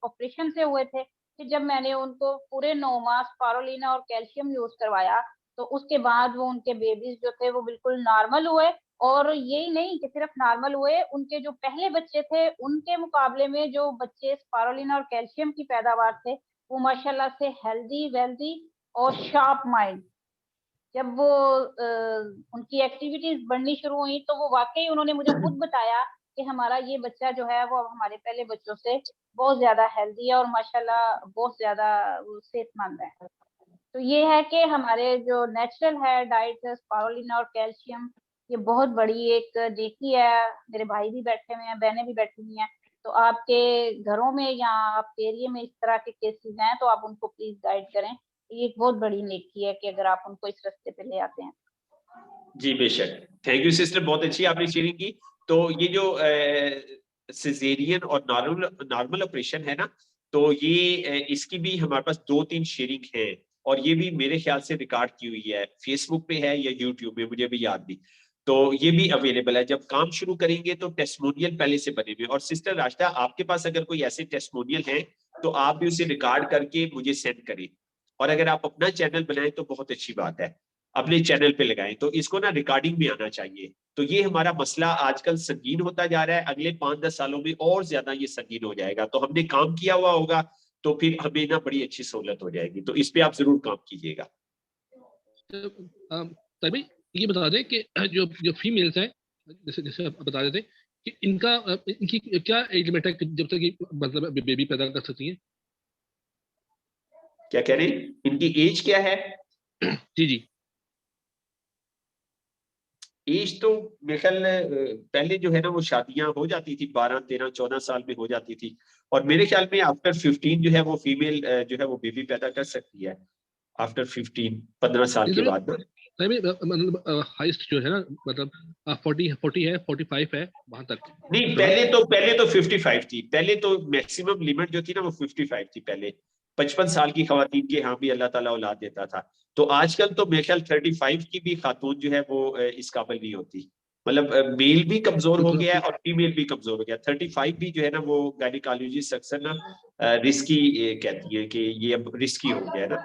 ऑपरेशन से हुए थे। फिर जब मैंने उनको पूरे 9 माह स्पारुलिना और कैल्शियम यूज करवाया तो उसके बाद वो उनके बेबीज जो थे वो बिल्कुल नॉर्मल हुए। और यही नहीं कि सिर्फ नॉर्मल हुए, उनके जो पहले बच्चे थे उनके मुकाबले में जो बच्चे स्पारुलिना और कैल्शियम की पैदावार थे वो माशाल्लाह से हेल्दी वेल्दी और शार्प माइंड। जब वो उनकी एक्टिविटीज बढ़नी शुरू हुई तो वो वाकई उन्होंने मुझे खुद बताया कि हमारा ये बच्चा जो है वो अब हमारे पहले बच्चों से बहुत ज्यादा हेल्दी है और माशाल्लाह बहुत ज्यादा सेहतमंद है। तो ये है कि हमारे जो नेचुरल है डाइट स्पारुलिना और कैल्शियम, ये बहुत बड़ी एक नेकी है। मेरे भाई भी बैठे हुए हैं, बहनें भी बैठी हुई हैं। तो आपके घरों में या आपके एरिया में इस तरह के केसेस हैं तो आप उनको प्लीज गाइड करें। ये एक बहुत बड़ी नेकी है कि अगर आप उनको इस रास्ते पे ले आते हैं। जी बेशक, थैंक यू सिस्टर, बहुत अच्छी आपने शेयरिंग की। तो ये जो सिजेरियन और नॉर्मल ऑपरेशन है ना, तो ये इसकी भी हमारे पास 2-3 शेयरिंग है, और ये भी मेरे ख्याल से रिकॉर्ड की हुई है, फेसबुक पे है या यूट्यूब में, मुझे भी याद नहीं। तो ये भी अवेलेबल है। जब काम शुरू करेंगे तो टेस्टिमोनियल पहले से बने हुए। और सिस्टर राशिदा, आपके पास अगर कोई ऐसे टेस्टिमोनियल है तो आप भी उसे रिकॉर्ड करके मुझे सेंड करें। और अगर आप अपना चैनल बनाएं तो बहुत अच्छी बात है, अपने चैनल पे लगाएं। तो इसको ना रिकॉर्डिंग भी आना चाहिए। तो ये हमारा मसला आजकल संगीन होता जा रहा है, अगले 5-10 सालों में और ज्यादा ये संगीन हो जाएगा। तो हमने काम किया हुआ होगा तो फिर हमें ना बड़ी अच्छी सहूलत हो जाएगी। तो इस पे आप जरूर काम कीजिएगा। तभी ये बता दें कि जो जो फीमेल्स हैं, जैसे जैसे आप बता रहे थे कि इनकी क्या एज लिमिट है कि जब तक ये मतलब बेबी पैदा कर सकती हैं? क्या कह रहे हैं, इनकी एज क्या है? जी जी। एज तो मेरे ख्याल पहले जो है ना वो शादियां हो जाती थी 12, 13, 14 साल में हो जाती थी। और मेरे ख्याल में आफ्टर 15 जो है वो फीमेल जो है वो बेबी पैदा कर सकती है, आफ्टर 15, 15 साल के बाद ना। तभी मतलब हाईएस्ट जो है ना, मतलब 40 है, 45 है, वहां तक। नहीं, पहले तो 55 थी। पहले तो मैक्सिमम लिमिट जो थी ना वो 55 थी पहले। 55 साल की खवातीन के यहाँ भी अल्लाह ताला औलाद देता था। तो आजकल तो मेरे ख्याल 35 की भी खातून जो है वो इस काबिल नहीं होती। मतलब मेल भी कमजोर हो गया है और फीमेल भी कमजोर हो गया। 35 भी जो है ना वो गायनिकोलॉजिस्ट अक्सर ना रिस्की कहती है कि ये अब रिस्की हो गया है ना।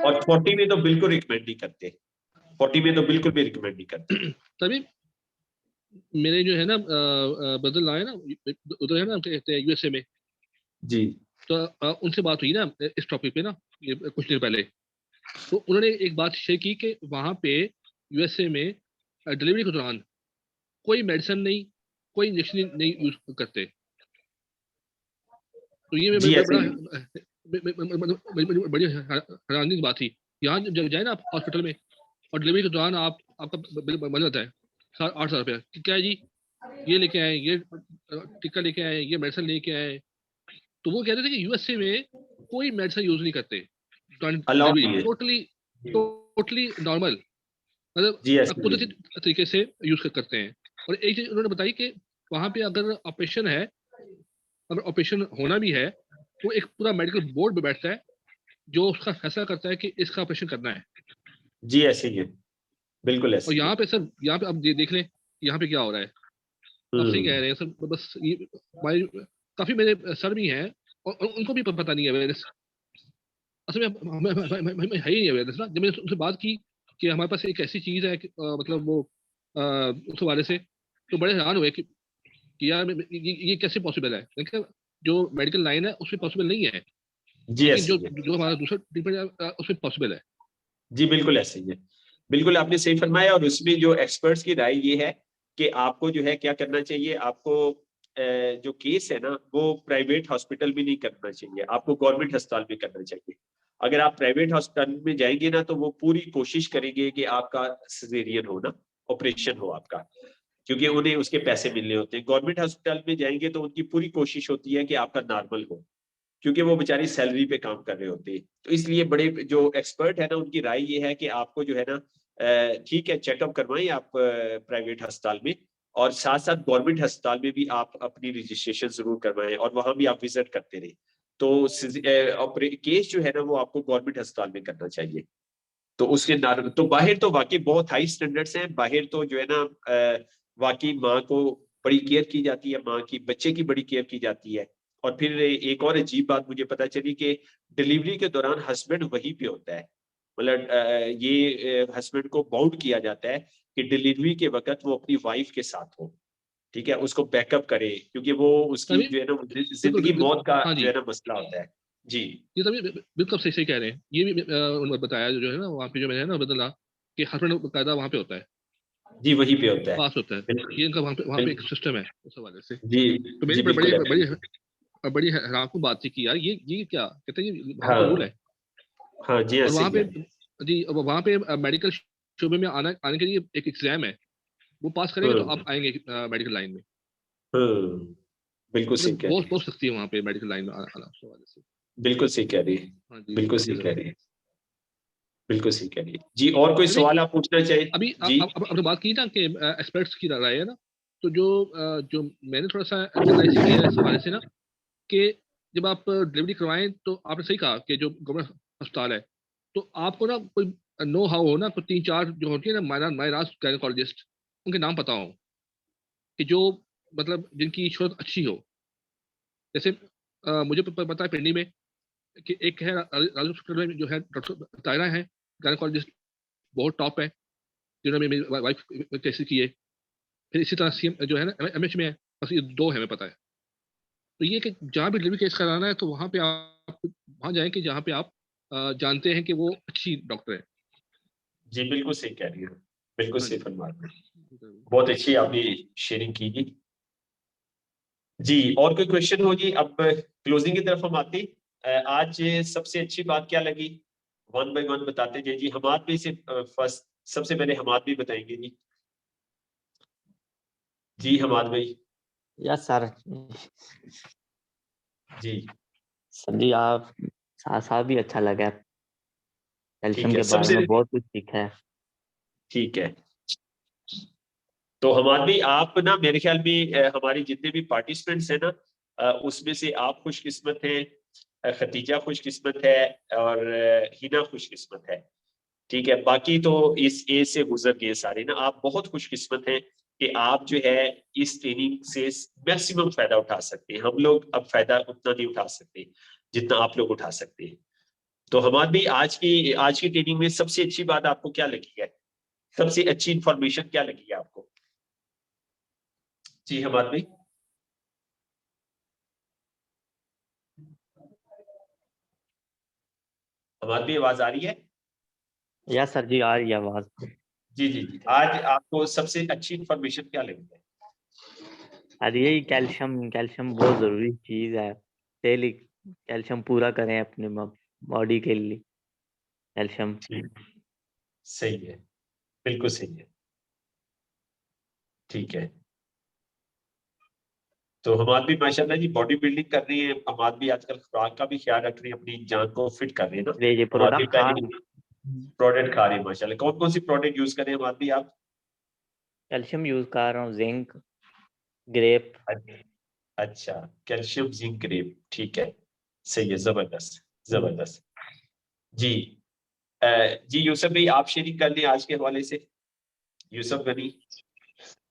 और 40 में तो बिल्कुल रिकमेंड नहीं करते, 40 में तो बिल्कुल भी रिकमेंड नहीं करते। तभी मेरे जो है ना ब्रदर लाए ना उधर है ना, कहते हैं यूएसए में। जी तो उनसे बात हुई ना इस टॉपिक पे ना, ये कुछ दिन पहले। तो उन्होंने एक बात शेयर की कि वहां पे यूएसए में डिलीवरी के दौरान कोई मेडिसिन नहीं, कोई इंजेक्शन नहीं यूज करते। तो ये जी ऐसे बड़ी हैरानी की बात थी। यहाँ जब जाए ना आप हॉस्पिटल में और डिलीवरी के दौरान आपका बिल बन जाता है 8,000 रुपया। क्या है जी, ये लेके आए, ये टिक्का लेके आए, ये मेडिसिन लेके आए। तो वो कहते थे कि यूएसए में कोई मेडिसिन यूज नहीं करते, अलाउड डिलीवरी नहीं है। टोटली टोटली नॉर्मल, जी मतलब ऐसे कुदरती तरीके से यूज करते हैं। और एक चीज उन्होंने बताई कि वहां पे अगर ऑपरेशन है, अगर ऑपरेशन होना भी है तो एक पूरा मेडिकल बोर्ड में बैठता है जो उसका फैसला करता है कि इसका ऑपरेशन करना है। जी ऐसे ही है, बिल्कुल ऐसे और ही है। यहाँ पे सर, यहाँ पे आप देख लें यहाँ पे क्या हो रहा है। आप सही कह रहे हैं सर, बस ये हमारे काफी मेरे सर भी हैं और उनको भी पता नहीं है अवेयरनेस। असल में हमें है ही नहीं अवेयरनेस ना। जब मैंने उनसे बात की कि हमारे पास एक ऐसी चीज है कि, मतलब वो उस हवाले से, तो बड़े हैरान हुए कि यार ये कैसे पॉसिबल है। लेकिन जो मेडिकल लाइन है उसमें पॉसिबल नहीं है, जी लेकिन ऐसे जो ही है। जो हमारा दूसरा ट्रीटमेंट है उसमें पॉसिबल है। जी बिल्कुल ऐसे ही है, बिल्कुल आपने सही फरमाया। और उसमें जो एक्सपर्ट्स की राय ये है कि आपको जो है क्या करना चाहिए, आपको जो केस है ना वो प्राइवेट हॉस्पिटल में नहीं करना चाहिए, आपको गवर्नमेंट अस्पताल में करना चाहिए। अगर आप प्राइवेट हॉस्पिटल में जाएंगे ना तो वो पूरी कोशिश करेंगे कि आपका सिजेरियन हो ना, ऑपरेशन हो आपका, क्योंकि उन्हें उसके पैसे मिलने होते हैं। गवर्नमेंट हॉस्पिटल में जाएंगे तो उनकी पूरी कोशिश होती है कि आपका नॉर्मल हो, क्योंकि वो बेचारी सैलरी पे काम कर रहे होते हैं। तो इसलिए बड़े जो एक्सपर्ट है ना उनकी राय ये है कि आपको जो है ना ठीक है चेकअप करवाएं आप प्राइवेट अस्पताल में, और साथ साथ गवर्नमेंट अस्पताल में भी आप अपनी रजिस्ट्रेशन जरूर करवाएं और वहां भी आप विजिट करते रहे। तो केस जो है ना वो आपको गवर्नमेंट अस्पताल में करना चाहिए। तो उसके तो बाहर तो वाकई बहुत हाई स्टैंडर्ड्स हैं, बाहर तो जो है ना वाकई माँ को बड़ी केयर की जाती है, माँ की बच्चे की बड़ी केयर की जाती है। और फिर एक और अजीब बात मुझे पता चली कि डिलीवरी के दौरान हस्बैंड वहीं पे होता है। मतलब ये हस्बैंड को बाउंड किया जाता है कि डिलीवरी के वक्त वो अपनी वाइफ के साथ हो, ठीक है, उसको बैकअप करे, क्योंकि वो उसकी तभी जो है ना बिल्कुल जिंदगी मौत का हाँ जो जी, है ना मसला होता है। जी ये तभी बिल्कुल सही सही कह रहे हैं। ये भी उन्होंने बताया जो है ना वहाँ पे जो मैंने है ना बदला कि हस्बैंड कायदा वहाँ पे होता है, जी वहीं पे होता है। पास होता है। बिल्कुल ये इनका वहाँ पे एक बिल्कुल। सिस्टम है उस हवाले से। जी तो जी मेरी बिल्कुल बड़ी है। बड़ी बड़ी हैरान को बात थी कि यार ये क्या कहते हैं, ये वहाँ पे रूल हाँ है। हाँ जी और ऐसे वहाँ ही पे है। जी, अब वहाँ पे मेडिकल शोबे में आने के लिए एक एग्जाम है, वो पास करेंगे तो हम्म आप आएंगे मेडिकल लाइन में। हम्म बिल्कुल सही मतलब कह रही है, बहुत सकती है वहाँ पे मेडिकल लाइन में आना उस हवाले से। बिल्कुल सही कह रही है, हाँ जी बिल्कुल जी सही सर। कह रही है, बिल्कुल सही कह रही है। जी और कोई चलिए, सवाल आप पूछना चाहिए? अभी जी अब आपने बात की ना कि एक्सपर्ट्स की राय है ना, तो जो मैंने थोड़ा सा एनालाइज किया है इस हवाले से ना, कि जब आप डिलीवरी करवाएं तो आपने सही कहा कि जो गवर्नमेंट अस्पताल है, तो आपको ना कोई नो हाउ हो ना, कोई 3-4 जो होती है ना मायराज गायनेकोलॉजिस्ट, उनके नाम पता हो, कि जो मतलब जिनकी शोध अच्छी हो। जैसे मुझे पता है पिंडी में कि एक है राजू हॉस्पिटल में जो है डॉक्टर तायरा है, गायनेकोलॉजिस्ट, बहुत टॉप है, जिन्होंने मेरी वाइफ केसेस किए। फिर इसी तरह सीएम जो है ना एमएच में है। बस ये 2 है, हमें पता है। तो ये कि जहाँ भी डिलीवरी केस कराना है तो वहाँ पे आप वहाँ जाएं कि जहाँ पे आप जानते हैं कि वो अच्छी डॉक्टर है। जी बिल्कुल सही कह रही है, बिल्कुल हाँ सही जी। फरमा रहे हैं। बहुत अच्छी आपने शेयरिंग की जी। जी और कोई क्वेश्चन हो जी? अब क्लोजिंग की तरफ हम आते हैं। आज सबसे अच्छी बात क्या लगी, वन बाय वन बताते जाइए जी। हमाद भी से फर्स्ट, सबसे पहले हमाद भी बताएंगे जी। जी हमाद भाई। Yes sir. जी सर जी आप साथ भी अच्छा लगा, ठीक कैल्शियम है, के बारे सबसे में बहुत कुछ सीखा है। ठीक है। तो हमाद भाई आप ना मेरे ख्याल में हमारे जितने भी पार्टिसिपेंट्स हैं ना उसमें से आप खुशकिस्मत हैं, खतीजा खुशकिस्मत है, और हिना खुशकिस्मत है। ठीक है, बाकी तो इस एज से गुजर गए सारे ना। आप बहुत खुशकिस्मत हैं कि आप जो है इस ट्रेनिंग से मैक्सिमम फायदा उठा सकते हैं। हम लोग अब फायदा उतना नहीं उठा सकते जितना आप लोग उठा सकते हैं। तो हमारे भी आज की ट्रेनिंग में सबसे अच्छी बात आपको क्या लगी है, सबसे अच्छी इंफॉर्मेशन क्या लगी है आपको? जी हमारे भी। हमारी भी आवाज आ रही है? यस सर जी आ रही है आवाज। जी जी जी, आज आपको सबसे अच्छी इंफॉर्मेशन क्या लगी है? अरे यही कैल्शियम कैल्शियम बहुत जरूरी चीज है। डेली कैल्शियम पूरा करें अपने बॉडी के लिए, कैल्शियम। ठीक, सही है, बिल्कुल सही है। ठीक है, तो हमाद भी माशाल्लाह जी बॉडी बिल्डिंग कर रही है। हमाद भी आजकल खुराक का भी ख्याल रख रही है, अपनी जान को फिट कर रही है ना। ये हमाद भी प्रोडक्ट खा पहले प्रोडक्ट खा रही है माशाल्लाह। कौन कौन सी प्रोडक्ट यूज कर रहे हैं हमाद भी आप? कैल्शियम यूज कर रहा हूँ, जिंक, ग्रेप। अच्छा, कैल्शियम जिंक ग्रेप, ठीक है, सही है, जबरदस्त जबरदस्त। जी जी यूसुफ भाई आप शेयरिंग कर लें आज के हवाले से। यूसुफ गनी।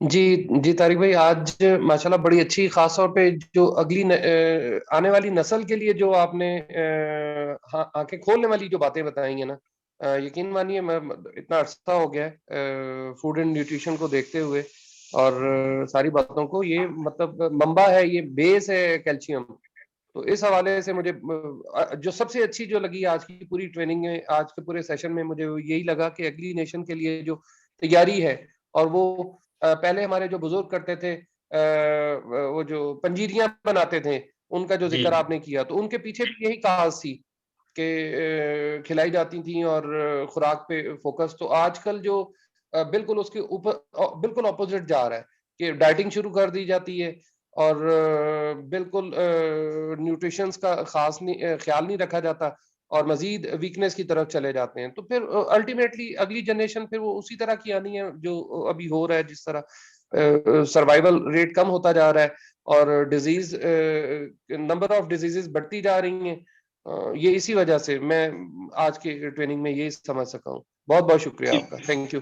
जी जी तारिक भाई, आज माशाल्लाह बड़ी अच्छी, खास तौर पे जो अगली आने वाली नस्ल के लिए जो आपने आंखें खोलने वाली जो बातें बताई हैं ना, यकीन मानिए मैं इतना अरसा हो गया है फूड एंड न्यूट्रिशन को देखते हुए और सारी बातों को, ये मतलब मंबा है, ये बेस है कैल्शियम। तो इस हवाले से मुझे जो सबसे अच्छी जो लगी आज की पूरी ट्रेनिंग में, आज के पूरे सेशन में, मुझे यही लगा कि अगली नेशन के लिए जो तैयारी है, और वो पहले हमारे जो बुजुर्ग करते थे, वो जो पंजीरियां बनाते थे, उनका जो जी जिक्र आपने किया, तो उनके पीछे भी यही काज थी कि खिलाई जाती थी और खुराक पे फोकस। तो आजकल जो बिल्कुल उसके ऊपर बिल्कुल ऑपोजिट जा रहा है कि डाइटिंग शुरू कर दी जाती है और बिल्कुल न्यूट्रिशंस का खास ख्याल नहीं रखा जाता और मजीद वीकनेस की तरफ चले जाते हैं। तो फिर अल्टीमेटली अगली जनरेशन फिर वो उसी तरह की आनी है जो अभी हो रहा है, जिस तरह सर्वाइवल रेट कम होता जा रहा है और डिजीज नंबर ऑफ डिजीजेस बढ़ती जा रही हैं। ये इसी वजह से मैं आज की ट्रेनिंग में ये समझ सका हूँ। बहुत बहुत शुक्रिया आपका, थैंक यू।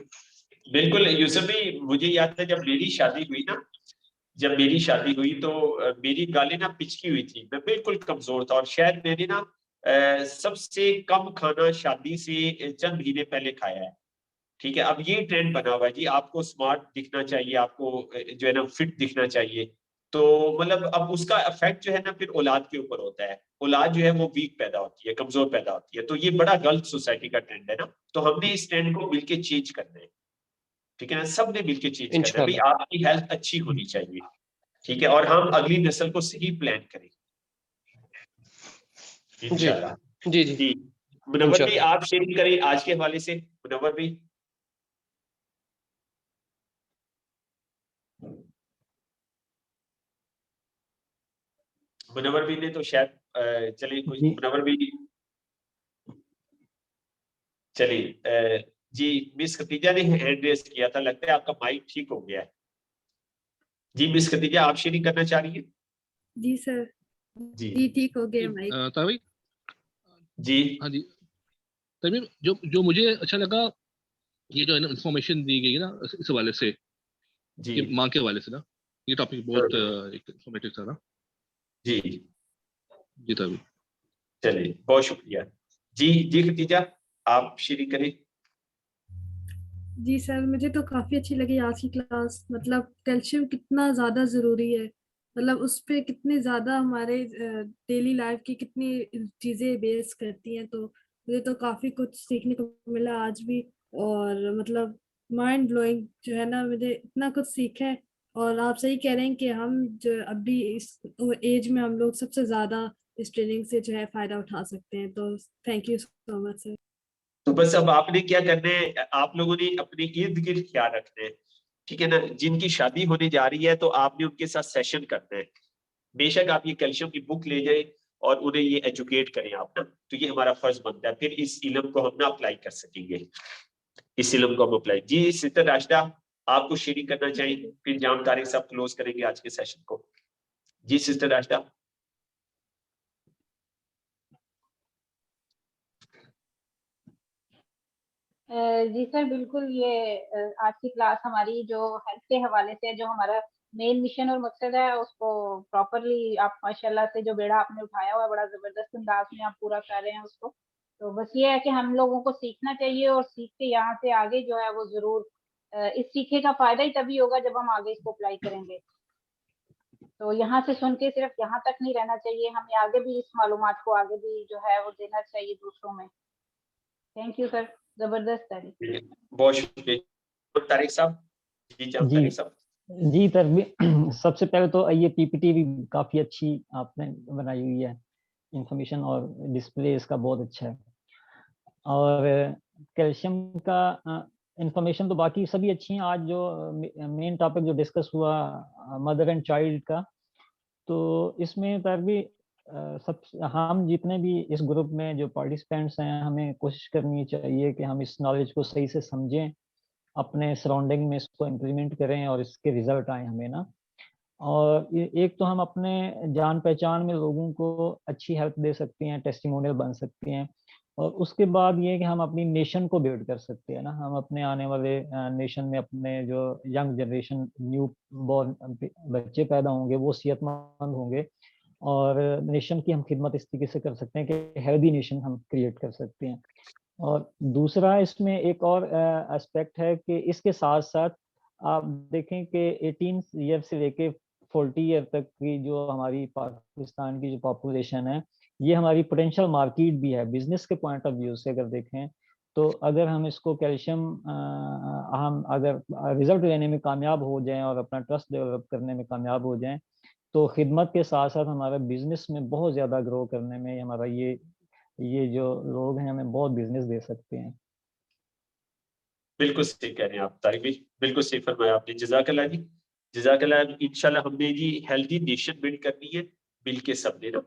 बिल्कुल यूसुफ भाई, मुझे याद है जब मेरी शादी हुई ना, जब मेरी शादी हुई तो मेरी गालें ना पिचकी हुई थी, मैं बिल्कुल कमजोर था और शायद मैंने ना सबसे कम खाना शादी से चंद महीने पहले खाया है। ठीक है, अब ये ट्रेंड बना हुआ है जी, आपको स्मार्ट दिखना चाहिए, आपको जो है ना फिट दिखना चाहिए। तो मतलब अब उसका इफेक्ट जो है ना फिर औलाद के ऊपर होता है, औलाद जो है वो वीक पैदा होती है, कमजोर पैदा होती है। तो ये बड़ा गलत सोसाइटी का ट्रेंड है ना, तो हमने इस ट्रेंड को मिलके चेंज करना है। ठीक है ना, सबने मिलके चेंज करना है भाई, इंशाल्लाह। आपकी हेल्थ अच्छी होनी चाहिए। ठीक है, और हम अगली नस्ल को सही प्लान करें जी इंशाल्लाह। जी जी जी मुनव्वर भाई इंशाल्लाह। आप शेयरिंग करें आज के हवाले से। मुनव्वर भाई। मुनव्वर भाई ने तो शायद चलिए कुछ जी मुनव्वर भाई चलिए जी मिस खतीजा ने हैंड रेस किया था, लगता है आपका माइक ठीक हो गया है। जी मिस खतीजा आप शेयरिंग करना चाह रही हैं? जी सर, जी जी ठीक हो गया माइक। तारिक जी हाँ जी तमीम, जो जो मुझे अच्छा लगा, ये जो है ना इन्फॉर्मेशन दी गई है ना इस हवाले से, जी ये माँ के हवाले से ना, ये टॉपिक बहुत इंफॉर्मेटिव था ना। जी जी तभी चलिए बहुत शुक्रिया। जी जी खतीजा आप शेयरिंग करें। जी सर, मुझे तो काफी अच्छी लगी आज की क्लास। मतलब कैल्शियम कितना ज्यादा जरूरी है, मतलब उस पे कितने ज्यादा हमारे डेली लाइफ की कितनी चीजें बेस करती हैं। तो मुझे तो काफी कुछ सीखने को मिला आज भी। और मतलब माइंड ब्लोइंग जो है ना, मुझे इतना कुछ सीखा है। और आप सही कह रहे हैं कि हम जो अभी इस एज में हम लोग सबसे ज्यादा इस ट्रेनिंग से जो है फायदा उठा सकते हैं। तो thank you so much sir. तो बस अब आपने क्या करना है, आप लोगों ने अपने इर्द गिर्द ख्याल रखना है। ठीक है ना, जिनकी शादी होने जा रही है तो आपने उनके साथ सेशन करना है। बेशक आप ये कैल्शियम की बुक ले जाएं और उन्हें ये एजुकेट करें आप ना, तो ये हमारा फर्ज बनता है, फिर इस इल्म को हम ना अप्लाई कर सकेंगे। इस इल्म को हम अप्लाई। जी सिस्टर राशिदा आपको शेयरिंग करना चाहिए, फिर जाम तारिक साहब क्लोज करेंगे आज के सेशन को। जी सिस्टर राशिदा। जी सर बिल्कुल, ये आज की क्लास हमारी जो हेल्थ के हवाले से, जो हमारा मेन मिशन और मकसद है, उसको प्रॉपरली आप माशाल्लाह से जो बेड़ा आपने उठाया हुआ है, बड़ा जबरदस्त अंदाज में आप पूरा कर रहे हैं उसको। तो बस ये है कि हम लोगों को सीखना चाहिए और सीख के यहाँ से आगे जो है वो जरूर इस सीखे का फायदा ही तभी होगा जब हम आगे इसको अप्लाई करेंगे। तो यहाँ से सुन के सिर्फ यहाँ तक नहीं रहना चाहिए, हमें आगे भी इस मालूमात को आगे भी जो है वो देना चाहिए दूसरों में। थैंक यू सर, जबरदस्त है। बहुत शुक्रिया तारिक साहब। जी जाम जी तारिक साहब। जी सबसे पहले तो ये पीपीटी भी काफी अच्छी आपने बनाई हुई है, इंफॉर्मेशन और डिस्प्ले इसका बहुत अच्छा है। और कैल्शियम का इंफॉर्मेशन तो बाकी सभी अच्छी हैं। आज जो मेन टॉपिक जो डिस्कस हुआ मदर एंड चाइल्ड का, तो इसमें पर भी सब हम जितने भी इस ग्रुप में जो पार्टिसिपेंट्स हैं, हमें कोशिश करनी चाहिए कि हम इस नॉलेज को सही से समझें, अपने सराउंडिंग में इसको इम्प्लीमेंट करें और इसके रिजल्ट आए हमें ना। और एक तो हम अपने जान पहचान में लोगों को अच्छी हेल्प दे सकती हैं, टेस्टिमोनियल बन सकती हैं। और उसके बाद ये है कि हम अपनी नेशन को बिल्ड कर सकते हैं ना, हम अपने आने वाले नेशन में अपने जो यंग जनरेशन न्यू बॉर्न बच्चे पैदा होंगे वो सेहतमंद होंगे, और नेशन की हम खिदमत इस तरीके से कर सकते हैं कि हेल्दी नेशन हम क्रिएट कर सकते हैं। और दूसरा इसमें एक और एस्पेक्ट है कि इसके साथ साथ आप देखें कि 18 ईयर से लेके 40 ईयर तक की जो हमारी पाकिस्तान की जो पॉपुलेशन है, ये हमारी पोटेंशियल मार्केट भी है बिजनेस के पॉइंट ऑफ व्यू से अगर देखें तो। अगर हम इसको कैल्शियम हम अगर रिजल्ट लेने में कामयाब हो जाएं और अपना ट्रस्ट डेवलप करने में कामयाब हो जाएं, तो खिदमत के साथ साथ हमारा बिजनेस में बहुत ज़्यादा ग्रो करने में हमारा ये जो लोग हैं हमें बहुत बिजनेस दे सकते हैं। बिल्कुल सही कह रहे हैं आप तारिक भाई, बिल्कुल सही फरमाया आपने, जज़ाकल्लाह जी, जज़ाकल्लाह। इंशाल्लाह हमने जी हेल्दी नेशन बिल्ड करनी है मिल के सबने ना,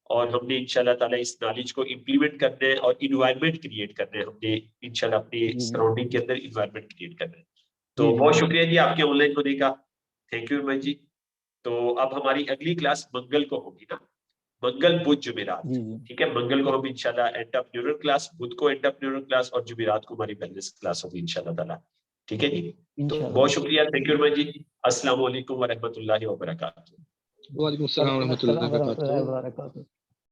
और हमने इंशाल्लाह ताला इस नॉलेज को इम्प्लीमेंट करना है और इन्वायरमेंट क्रिएट करना है, हमने इंशाल्लाह अपने सराउंडिंग के अंदर इन्वायरमेंट क्रिएट करना है। तो बहुत शुक्रिया जी आपके ऑनलाइन होने का, थैंक यू वेरी मच जी। तो अब हमारी अगली क्लास मंगल को होगी ना, मंगल बुध जुमेरात, ठीक है। मंगल को हम इंशाल्लाह एंटरप्रेन्योरल क्लास, बुध को एंटरप्रेन्योरल क्लास और जुमेरात को हमारी वेलनेस क्लास होगी इंशाल्लाह ताला, ठीक है जी। तो बहुत शुक्रिया, थैंक यू वेरी मच जी। अस्सलाम वालेकुम व रहमतुल्लाहि व बरकातहू। वालेकुम अस्सलाम व रहमतुल्लाहि व बरकातहू।